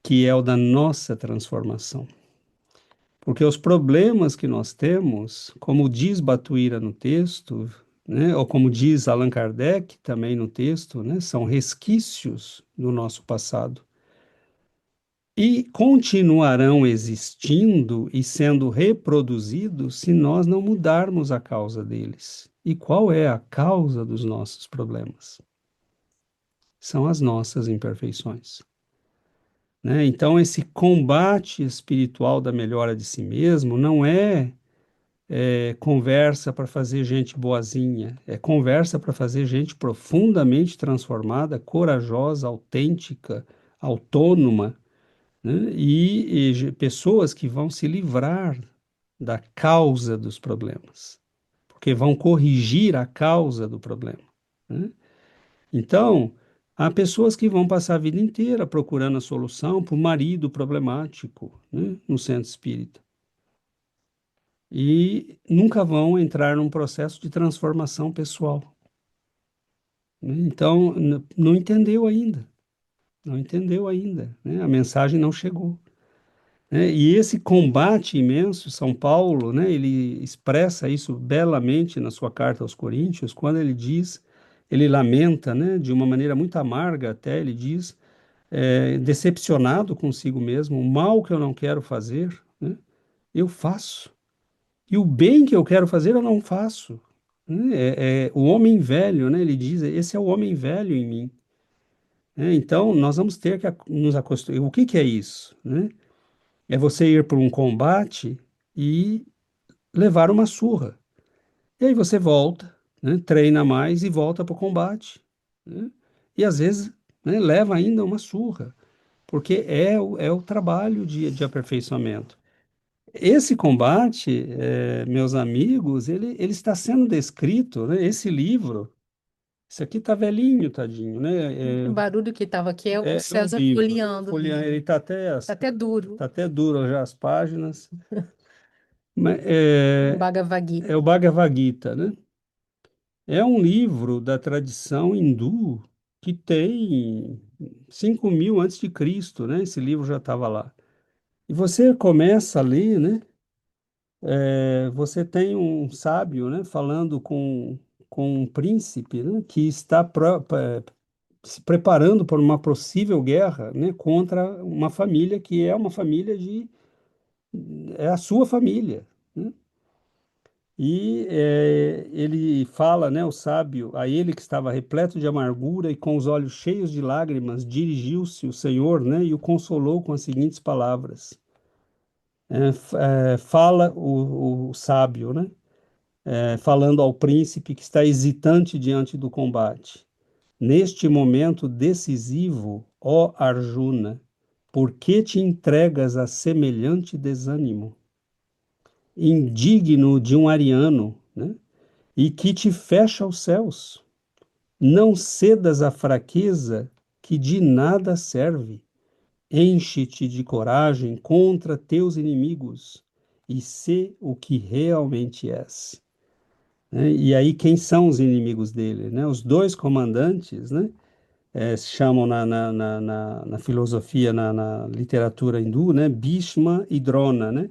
que é o da nossa transformação. Porque os problemas que nós temos, como diz Batuíra no texto, né, ou como diz Allan Kardec também no texto, né, são resquícios do nosso passado. E continuarão existindo e sendo reproduzidos se nós não mudarmos a causa deles. E qual é a causa dos nossos problemas? São as nossas imperfeições, né? Então, esse combate espiritual da melhora de si mesmo não é conversa para fazer gente boazinha, é conversa para fazer gente profundamente transformada, corajosa, autêntica, autônoma, né? Pessoas que vão se livrar da causa dos problemas, porque vão corrigir a causa do problema. né? Então, há pessoas que vão passar a vida inteira procurando a solução para o marido problemático, né, no centro espírita. E nunca vão entrar num processo de transformação pessoal, né? Então, não entendeu ainda, não entendeu ainda, né? A mensagem não chegou, né? E esse combate imenso, São Paulo, né, ele expressa isso belamente na sua carta aos Coríntios, quando ele diz, ele lamenta, né, de uma maneira muito amarga até, ele diz, decepcionado consigo mesmo, o mal que eu não quero fazer, né, eu faço. E o bem que eu quero fazer, eu não faço, né? O homem velho, né? Ele diz, esse é o homem velho em mim, né? Então, nós vamos ter que nos acostumar. O que que é isso, né? É você ir para um combate e levar uma surra. E aí você volta, né? Treina mais e volta para o combate, né? E às vezes, né, leva ainda uma surra, porque é o trabalho de aperfeiçoamento. Esse combate, meus amigos, ele está sendo descrito, né? Esse livro, esse aqui tá velhinho, tadinho, né? O barulho que estava aqui é o É um César livro. folheando o Folheando, ele livro. tá até, Tá até duro. tá até duro já as páginas, mas O Bhagavad é o Gita. Bhagavad Gita, né? É um livro da tradição hindu que tem 5.000 antes de Cristo, né? Esse livro já estava lá. E você começa a ler, né? Você tem um sábio, né, falando com um príncipe, né, que está se preparando para uma possível guerra, né, contra uma família que é uma família é a sua família, né? E ele fala, né, o sábio, a ele que estava repleto de amargura e com os olhos cheios de lágrimas, dirigiu-se o Senhor, né, e o consolou com as seguintes palavras. Fala o sábio, né? Falando ao príncipe que está hesitante diante do combate. Neste momento decisivo, ó Arjuna, por que te entregas a semelhante desânimo? Indigno de um ariano, né? E que te fecha os céus. Não cedas à fraqueza que de nada serve. Enche-te de coragem contra teus inimigos e sê o que realmente és, né? E aí, quem são os inimigos dele, né? Os dois comandantes, né? Se chamam na filosofia, na literatura hindu, né? Bhishma e Drona, né?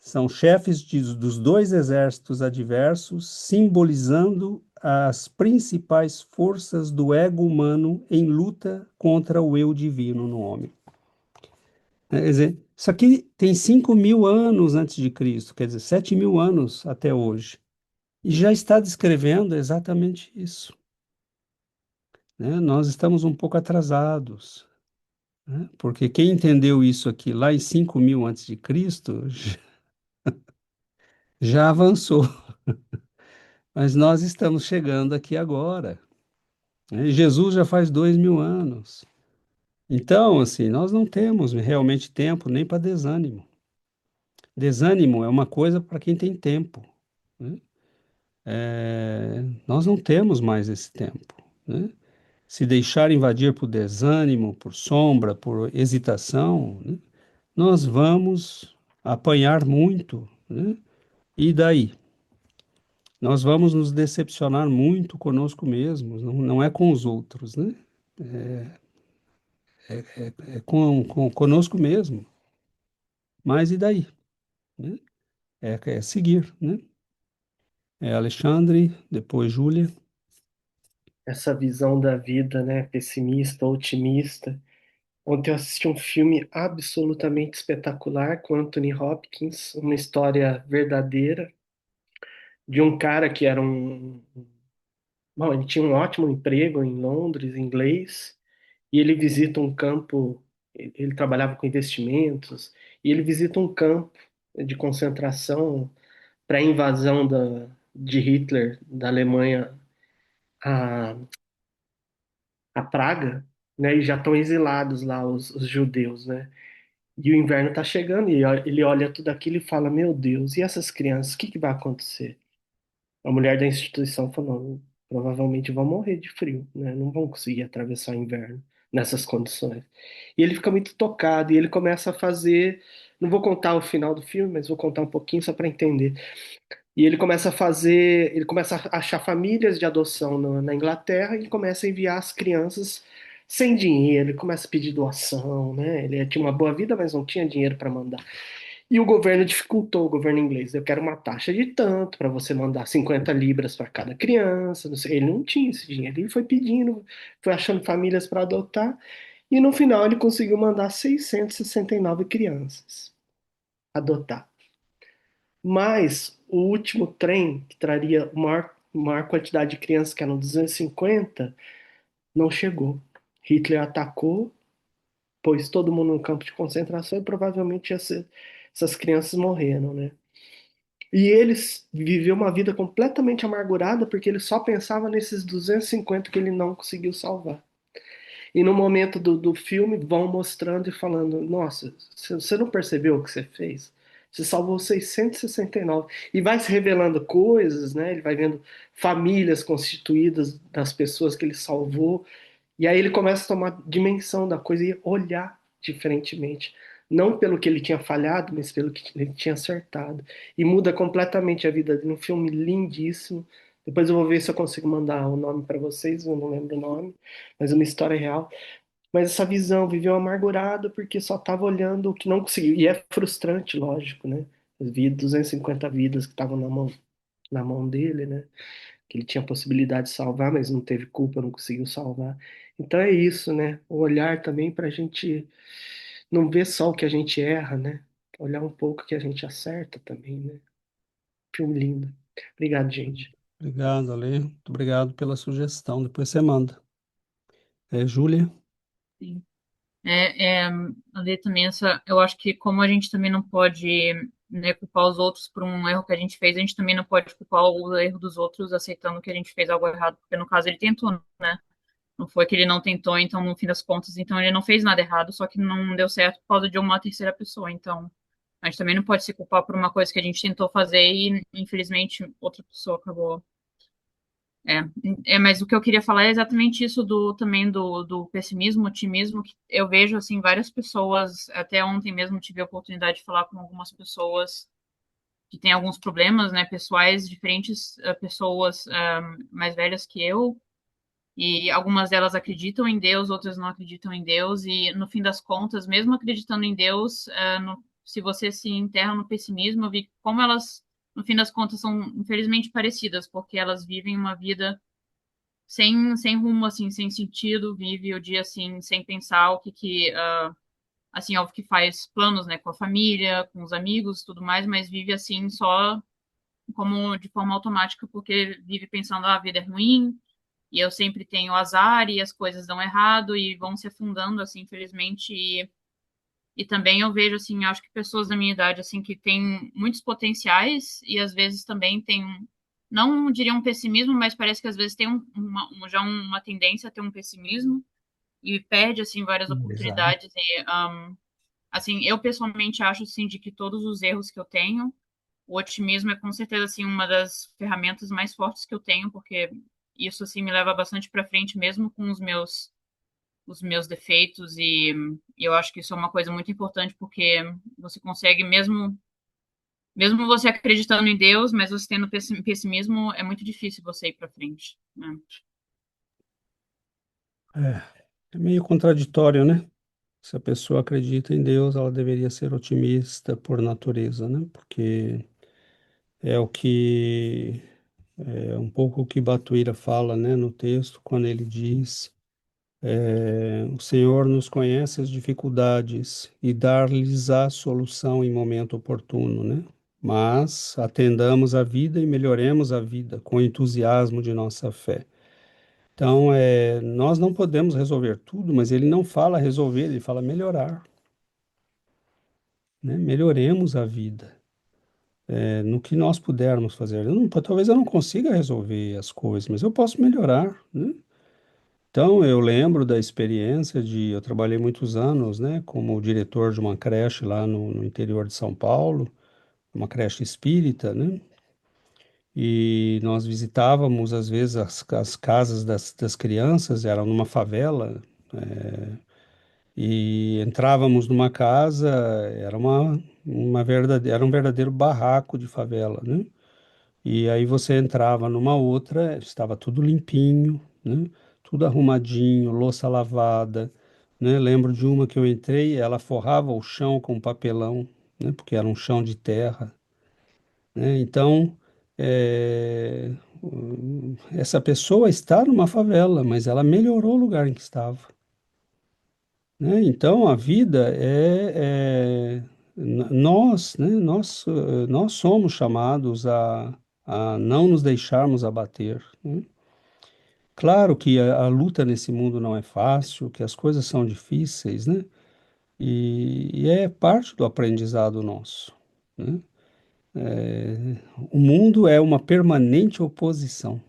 São chefes dos dois exércitos adversos, simbolizando as principais forças do ego humano em luta contra o eu divino no homem. Quer dizer, isso aqui tem 5.000 anos antes de Cristo, quer dizer, 7.000 anos até hoje. E já está descrevendo exatamente isso, né? Nós estamos um pouco atrasados, né? Porque quem entendeu isso aqui lá em 5.000 antes de Cristo já avançou, mas nós estamos chegando aqui agora, né? Jesus já faz 2.000 anos. Então, assim, nós não temos realmente tempo nem para desânimo. Desânimo é uma coisa para quem tem tempo, né? Nós não temos mais esse tempo, né? Se deixar invadir por desânimo, por sombra, por hesitação, né, nós vamos apanhar muito, né? E daí? Nós vamos nos decepcionar muito conosco mesmos, não é com os outros, né? É conosco mesmo. Mas e daí? Né? É seguir, né? É Alexandre, depois Júlia. Essa visão da vida, né, pessimista, otimista. Ontem eu assisti um filme absolutamente espetacular com Anthony Hopkins, uma história verdadeira de um cara que era bom, ele tinha um ótimo emprego em Londres, inglês, e ele visita um campo, ele trabalhava com investimentos, e ele visita um campo de concentração para a invasão de Hitler da Alemanha a, a Praga, né? E já estão exilados lá os judeus, né? E o inverno está chegando e ele olha tudo aquilo e fala: Meu Deus, e essas crianças, o que que vai acontecer? A mulher da instituição falou: provavelmente vão morrer de frio, né? Não vão conseguir atravessar o inverno nessas condições. E ele fica muito tocado e ele começa a fazer. Não vou contar o final do filme, mas vou contar um pouquinho só para entender. E ele começa a fazer, ele começa a achar famílias de adoção na Inglaterra e ele começa a enviar as crianças sem dinheiro, ele começa a pedir doação, né? Ele tinha uma boa vida, mas não tinha dinheiro para mandar. E o governo dificultou, o governo inglês. Eu quero uma taxa de tanto para você mandar 50 libras para cada criança. Não sei. Ele não tinha esse dinheiro. Ele foi pedindo, foi achando famílias para adotar. E no final ele conseguiu mandar 669 crianças adotar. Mas o último trem, que traria maior quantidade de crianças, que eram 250, não chegou. Hitler atacou, pôs todo mundo no campo de concentração e provavelmente essas crianças morreram, né? E eles viveu uma vida completamente amargurada porque ele só pensava nesses 250 que ele não conseguiu salvar. E no momento do filme vão mostrando e falando: Nossa, você não percebeu o que você fez? Você salvou 669. E vai se revelando coisas, né? Ele vai vendo famílias constituídas das pessoas que ele salvou. E aí ele começa a tomar dimensão da coisa e olhar diferentemente. Não pelo que ele tinha falhado, mas pelo que ele tinha acertado. E muda completamente a vida dele. Um filme lindíssimo. Depois eu vou ver se eu consigo mandar o nome para vocês, eu não lembro o nome, mas uma história real. Mas essa visão, viveu amargurado porque só estava olhando o que não conseguiu. E é frustrante, lógico, né? Vi 250 vidas que estavam na mão dele, né? Que ele tinha possibilidade de salvar, mas não teve culpa, não conseguiu salvar. Então é isso, né? O olhar também para a gente não ver só o que a gente erra, né? Olhar um pouco o que a gente acerta também, né? Filme lindo. Obrigado, gente. Obrigado, Ale. Muito obrigado pela sugestão. Depois você manda. Júlia? Sim. Ali também eu acho que como a gente também não pode, né, culpar os outros por um erro que a gente fez, a gente também não pode culpar o erro dos outros aceitando que a gente fez algo errado, porque no caso ele tentou, né? Não foi que ele não tentou, então no fim das contas, então ele não fez nada errado, só que não deu certo por causa de uma terceira pessoa. Então a gente também não pode se culpar por uma coisa que a gente tentou fazer e infelizmente outra pessoa acabou. Mas o que eu queria falar é exatamente isso também do pessimismo, otimismo, que eu vejo, assim, várias pessoas, até ontem mesmo tive a oportunidade de falar com algumas pessoas que têm alguns problemas, né, pessoais, diferentes pessoas mais velhas que eu, e algumas delas acreditam em Deus, outras não acreditam em Deus, e no fim das contas, mesmo acreditando em Deus, se você se enterra no pessimismo, eu vi como elas, no fim das contas, são infelizmente parecidas, porque elas vivem uma vida sem rumo, assim, sem sentido, vive o dia, assim, sem pensar assim, óbvio que faz planos, né, com a família, com os amigos, tudo mais, mas vive, assim, só como de forma automática, porque vive pensando, a vida é ruim, e eu sempre tenho azar, e as coisas dão errado, e vão se afundando, assim, infelizmente, e também eu vejo, assim, acho que pessoas da minha idade, assim, que têm muitos potenciais e às vezes também têm, não diria um pessimismo, mas parece que às vezes tem já uma tendência a ter um pessimismo e perde, assim, várias Exato. oportunidades. E, assim, eu pessoalmente acho, assim, de que todos os erros que eu tenho, o otimismo é com certeza, assim, uma das ferramentas mais fortes que eu tenho, porque isso, assim, me leva bastante para frente, mesmo com os meus defeitos e eu acho que isso é uma coisa muito importante porque você consegue mesmo você acreditando em Deus, mas você tendo pessimismo, é muito difícil você ir para frente, né? É, é meio contraditório, né? Se a pessoa acredita em Deus, ela deveria ser otimista por natureza, né? Porque é o que é um pouco o que Batuíra fala, né, no texto, quando ele diz: o Senhor nos conhece as dificuldades e dar-lhes a solução em momento oportuno, né? Mas atendamos a vida e melhoremos a vida com o entusiasmo de nossa fé. Então, nós não podemos resolver tudo, mas ele não fala resolver, ele fala melhorar, né? Melhoremos a vida, no que nós pudermos fazer. Talvez eu não consiga resolver as coisas, mas eu posso melhorar, né? Então, eu lembro da experiência eu trabalhei muitos anos, né, como diretor de uma creche lá no interior de São Paulo, uma creche espírita, né? e nós visitávamos às vezes as casas das crianças, era numa favela, e entrávamos numa casa, era um verdadeiro barraco de favela, né? E aí você entrava numa outra, estava tudo limpinho, né? Tudo arrumadinho, louça lavada, né? Lembro de uma que eu entrei, ela forrava o chão com papelão, né? Porque era um chão de terra, né? Então, essa pessoa está numa favela, mas ela melhorou o lugar em que estava, né? Então, a vida nós, né? Nós somos chamados a não nos deixarmos abater, né? Claro que a luta nesse mundo não é fácil, que as coisas são difíceis, né? E é parte do aprendizado nosso, né? O mundo é uma permanente oposição,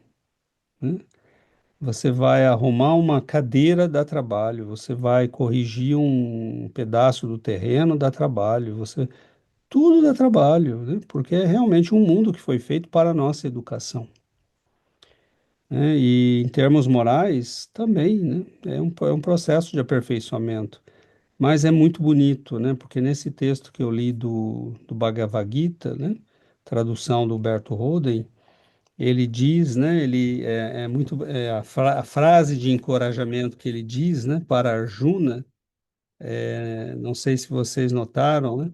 né? Você vai arrumar uma cadeira, dá trabalho. Você vai corrigir um pedaço do terreno, dá trabalho. Tudo dá trabalho, né? Porque é realmente um mundo que foi feito para a nossa educação, né? E em termos morais também, né? É um processo de aperfeiçoamento. Mas é muito bonito, né? Porque nesse texto que eu li do Bhagavad Gita, né? Tradução do Humberto Roden, ele diz, né? A frase de encorajamento que ele diz, né? Para Arjuna, não sei se vocês notaram, né?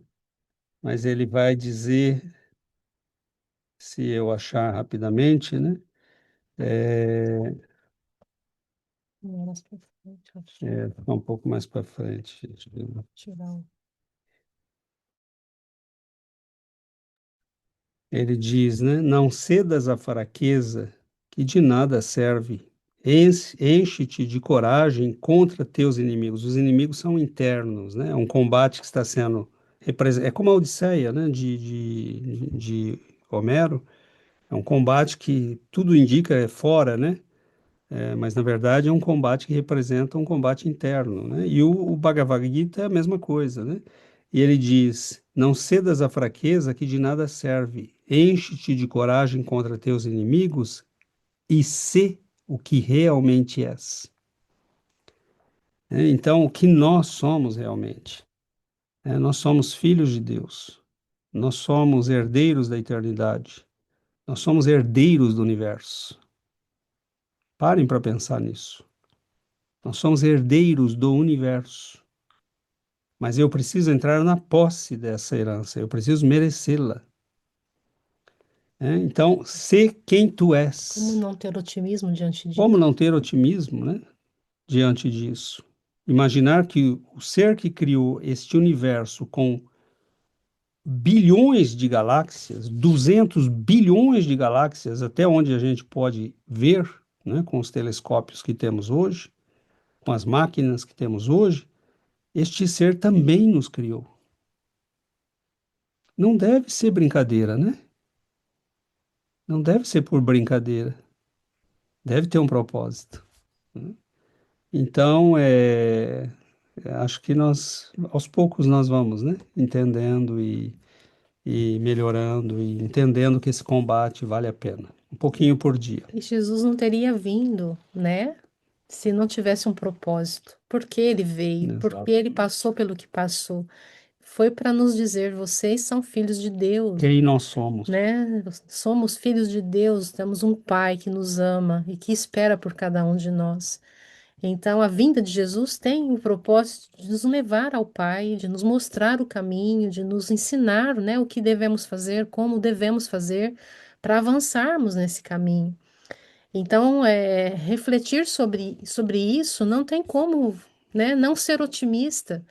Mas ele vai dizer, se eu achar rapidamente, né? É, Mais pra frente, acho. Ficar um pouco mais para frente. Tirar o... Ele diz, né? Não cedas à fraqueza, que de nada serve. Enche-te de coragem contra teus inimigos. Os inimigos são internos, né? É um combate que está sendo é como a Odisseia, né? De Homero. É um combate que tudo indica é fora, né? Mas na verdade é um combate que representa um combate interno, né? E o Bhagavad Gita é a mesma coisa, né? E ele diz: Não cedas à fraqueza que de nada serve. Enche-te de coragem contra teus inimigos e sê o que realmente és. Então, o que nós somos realmente? Nós somos filhos de Deus. Nós somos herdeiros da eternidade. Nós somos herdeiros do universo. Parem para pensar nisso. Nós somos herdeiros do universo. Mas eu preciso entrar na posse dessa herança, eu preciso merecê-la. Então, ser quem tu Como és. não ter otimismo diante Como disso? não ter otimismo, né, diante disso? Imaginar que o ser que criou este universo com bilhões de galáxias, 200 bilhões de galáxias, até onde a gente pode ver, né, com os telescópios que temos hoje, com as máquinas que temos hoje, este ser também nos criou. Não deve ser brincadeira, né? Não deve ser por brincadeira, deve ter um propósito, né? Então, acho que aos poucos nós vamos, né, entendendo e melhorando e entendendo que esse combate vale a pena, um pouquinho por dia. E Jesus não teria vindo, né? Se não tivesse um propósito. Por que ele veio? Por que Exato. ele passou pelo que passou? Foi para nos dizer: vocês são filhos de Deus, Quem nós somos? né? Somos filhos de Deus, temos um Pai que nos ama e que espera por cada um de nós. Então, a vinda de Jesus tem o propósito de nos levar ao Pai, de nos mostrar o caminho, de nos ensinar, né, o que devemos fazer, como devemos fazer para avançarmos nesse caminho. Então, refletir sobre isso não tem como, né, não ser otimista,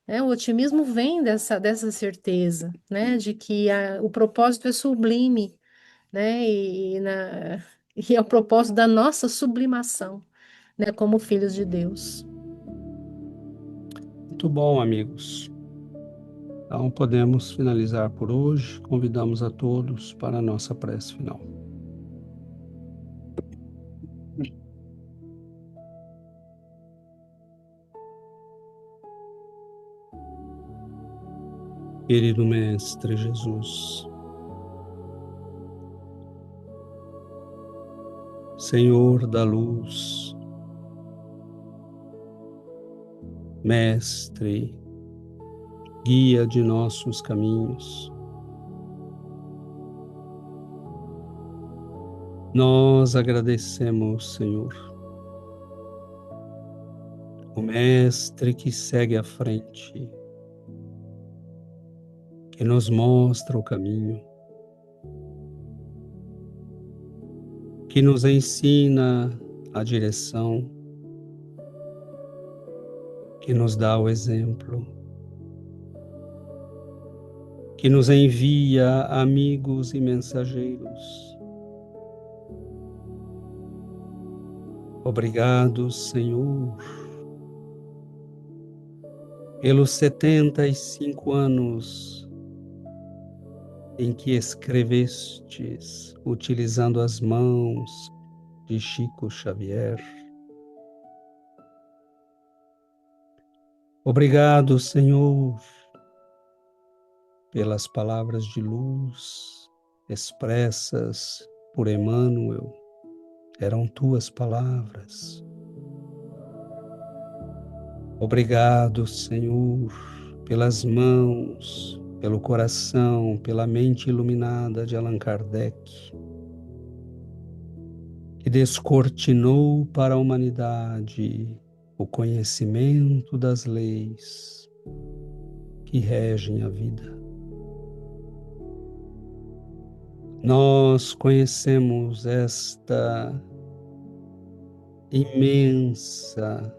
né? O otimismo vem dessa certeza, né, de que o propósito é sublime, né, e é o propósito da nossa sublimação, né, como filhos de Deus. Muito bom, amigos. Então, podemos finalizar por hoje. Convidamos a todos para a nossa prece final. Querido Mestre Jesus, Senhor da luz, Mestre, guia de nossos caminhos, nós agradecemos, Senhor, o Mestre que segue à frente, que nos mostra o caminho, que nos ensina a direção, que nos dá o exemplo, que nos envia amigos e mensageiros. Obrigado, Senhor, pelos 75 anos em que escrevestes utilizando as mãos de Chico Xavier. Obrigado, Senhor, pelas palavras de luz expressas por Emmanuel. Eram tuas palavras. Obrigado, Senhor, pelas mãos, pelo coração, pela mente iluminada de Allan Kardec, que descortinou para a humanidade o conhecimento das leis que regem a vida. Nós conhecemos esta imensa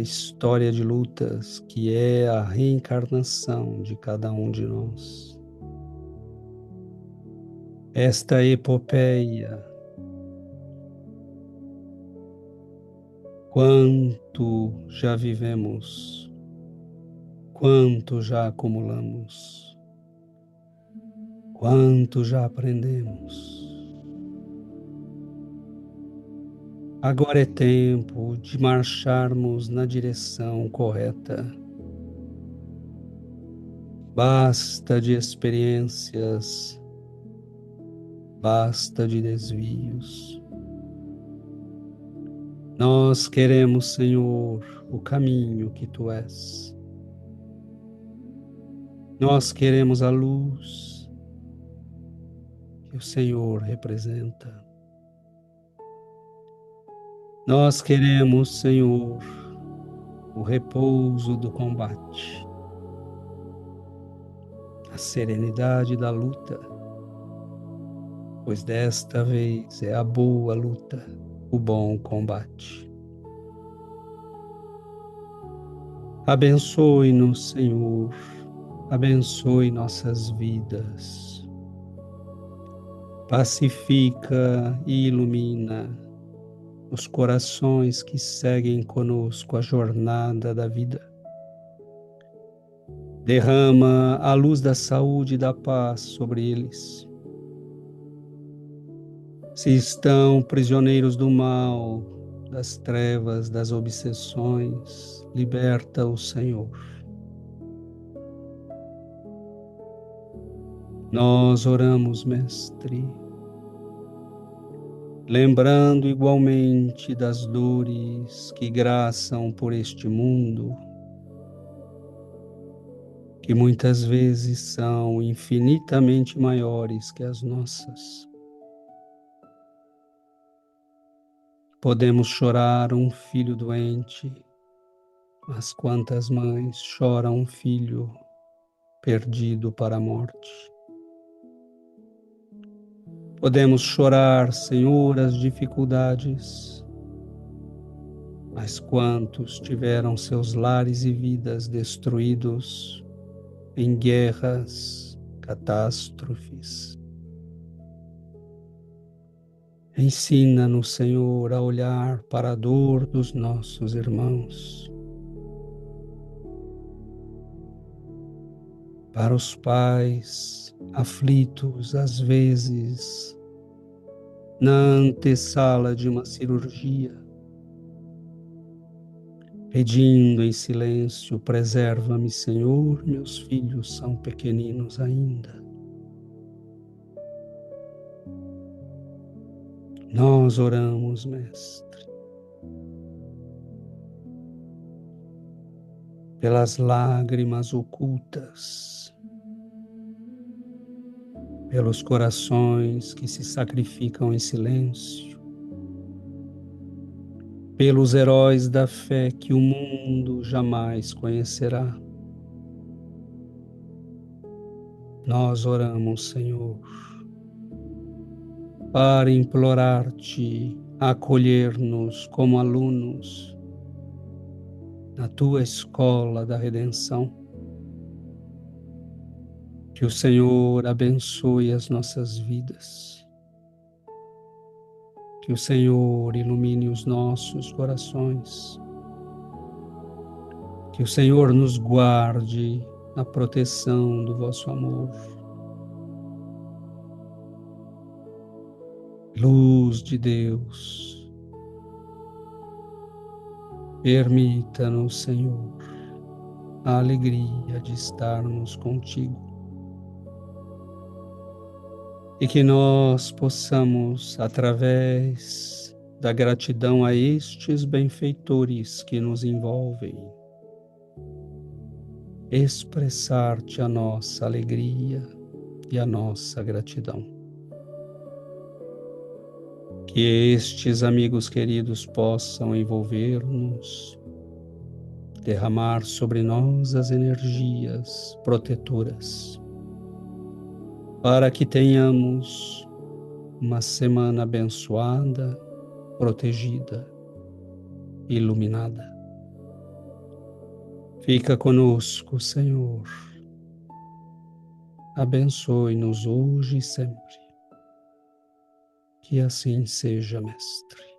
história de lutas que é a reencarnação de cada um de nós. Esta epopeia, quanto já vivemos, quanto já acumulamos, quanto já aprendemos. Agora é tempo de marcharmos na direção correta. Basta de experiências, basta de desvios. Nós queremos, Senhor, o caminho que Tu és. Nós queremos a luz que o Senhor representa. Nós queremos, Senhor, o repouso do combate, a serenidade da luta, pois desta vez é a boa luta, o bom combate. Abençoe-nos, Senhor, abençoe nossas vidas, pacifica e ilumina os corações que seguem conosco a jornada da vida. Derrama a luz da saúde e da paz sobre eles. Se estão prisioneiros do mal, das trevas, das obsessões, liberta-os, Senhor. Nós oramos, Mestre, lembrando igualmente das dores que graçam por este mundo, que muitas vezes são infinitamente maiores que as nossas. Podemos chorar um filho doente, mas quantas mães choram um filho perdido para a morte? Podemos chorar, Senhor, as dificuldades, mas quantos tiveram seus lares e vidas destruídos em guerras, catástrofes? Ensina-nos, Senhor, a olhar para a dor dos nossos irmãos, para os pais aflitos, às vezes, na antessala de uma cirurgia, pedindo em silêncio: preserva-me, Senhor, meus filhos são pequeninos ainda. Nós oramos, Mestre, pelas lágrimas ocultas, pelos corações que se sacrificam em silêncio, pelos heróis da fé que o mundo jamais conhecerá. Nós oramos, Senhor, para implorar-te acolher-nos como alunos na tua escola da redenção. Que o Senhor abençoe as nossas vidas. Que o Senhor ilumine os nossos corações. Que o Senhor nos guarde na proteção do vosso amor. Luz de Deus, permita-nos, Senhor, a alegria de estarmos contigo. E que nós possamos, através da gratidão a estes benfeitores que nos envolvem, expressar-te a nossa alegria e a nossa gratidão. Que estes amigos queridos possam envolver-nos, derramar sobre nós as energias protetoras, para que tenhamos uma semana abençoada, protegida, iluminada. Fica conosco, Senhor. Abençoe-nos hoje e sempre. Que assim seja, Mestre.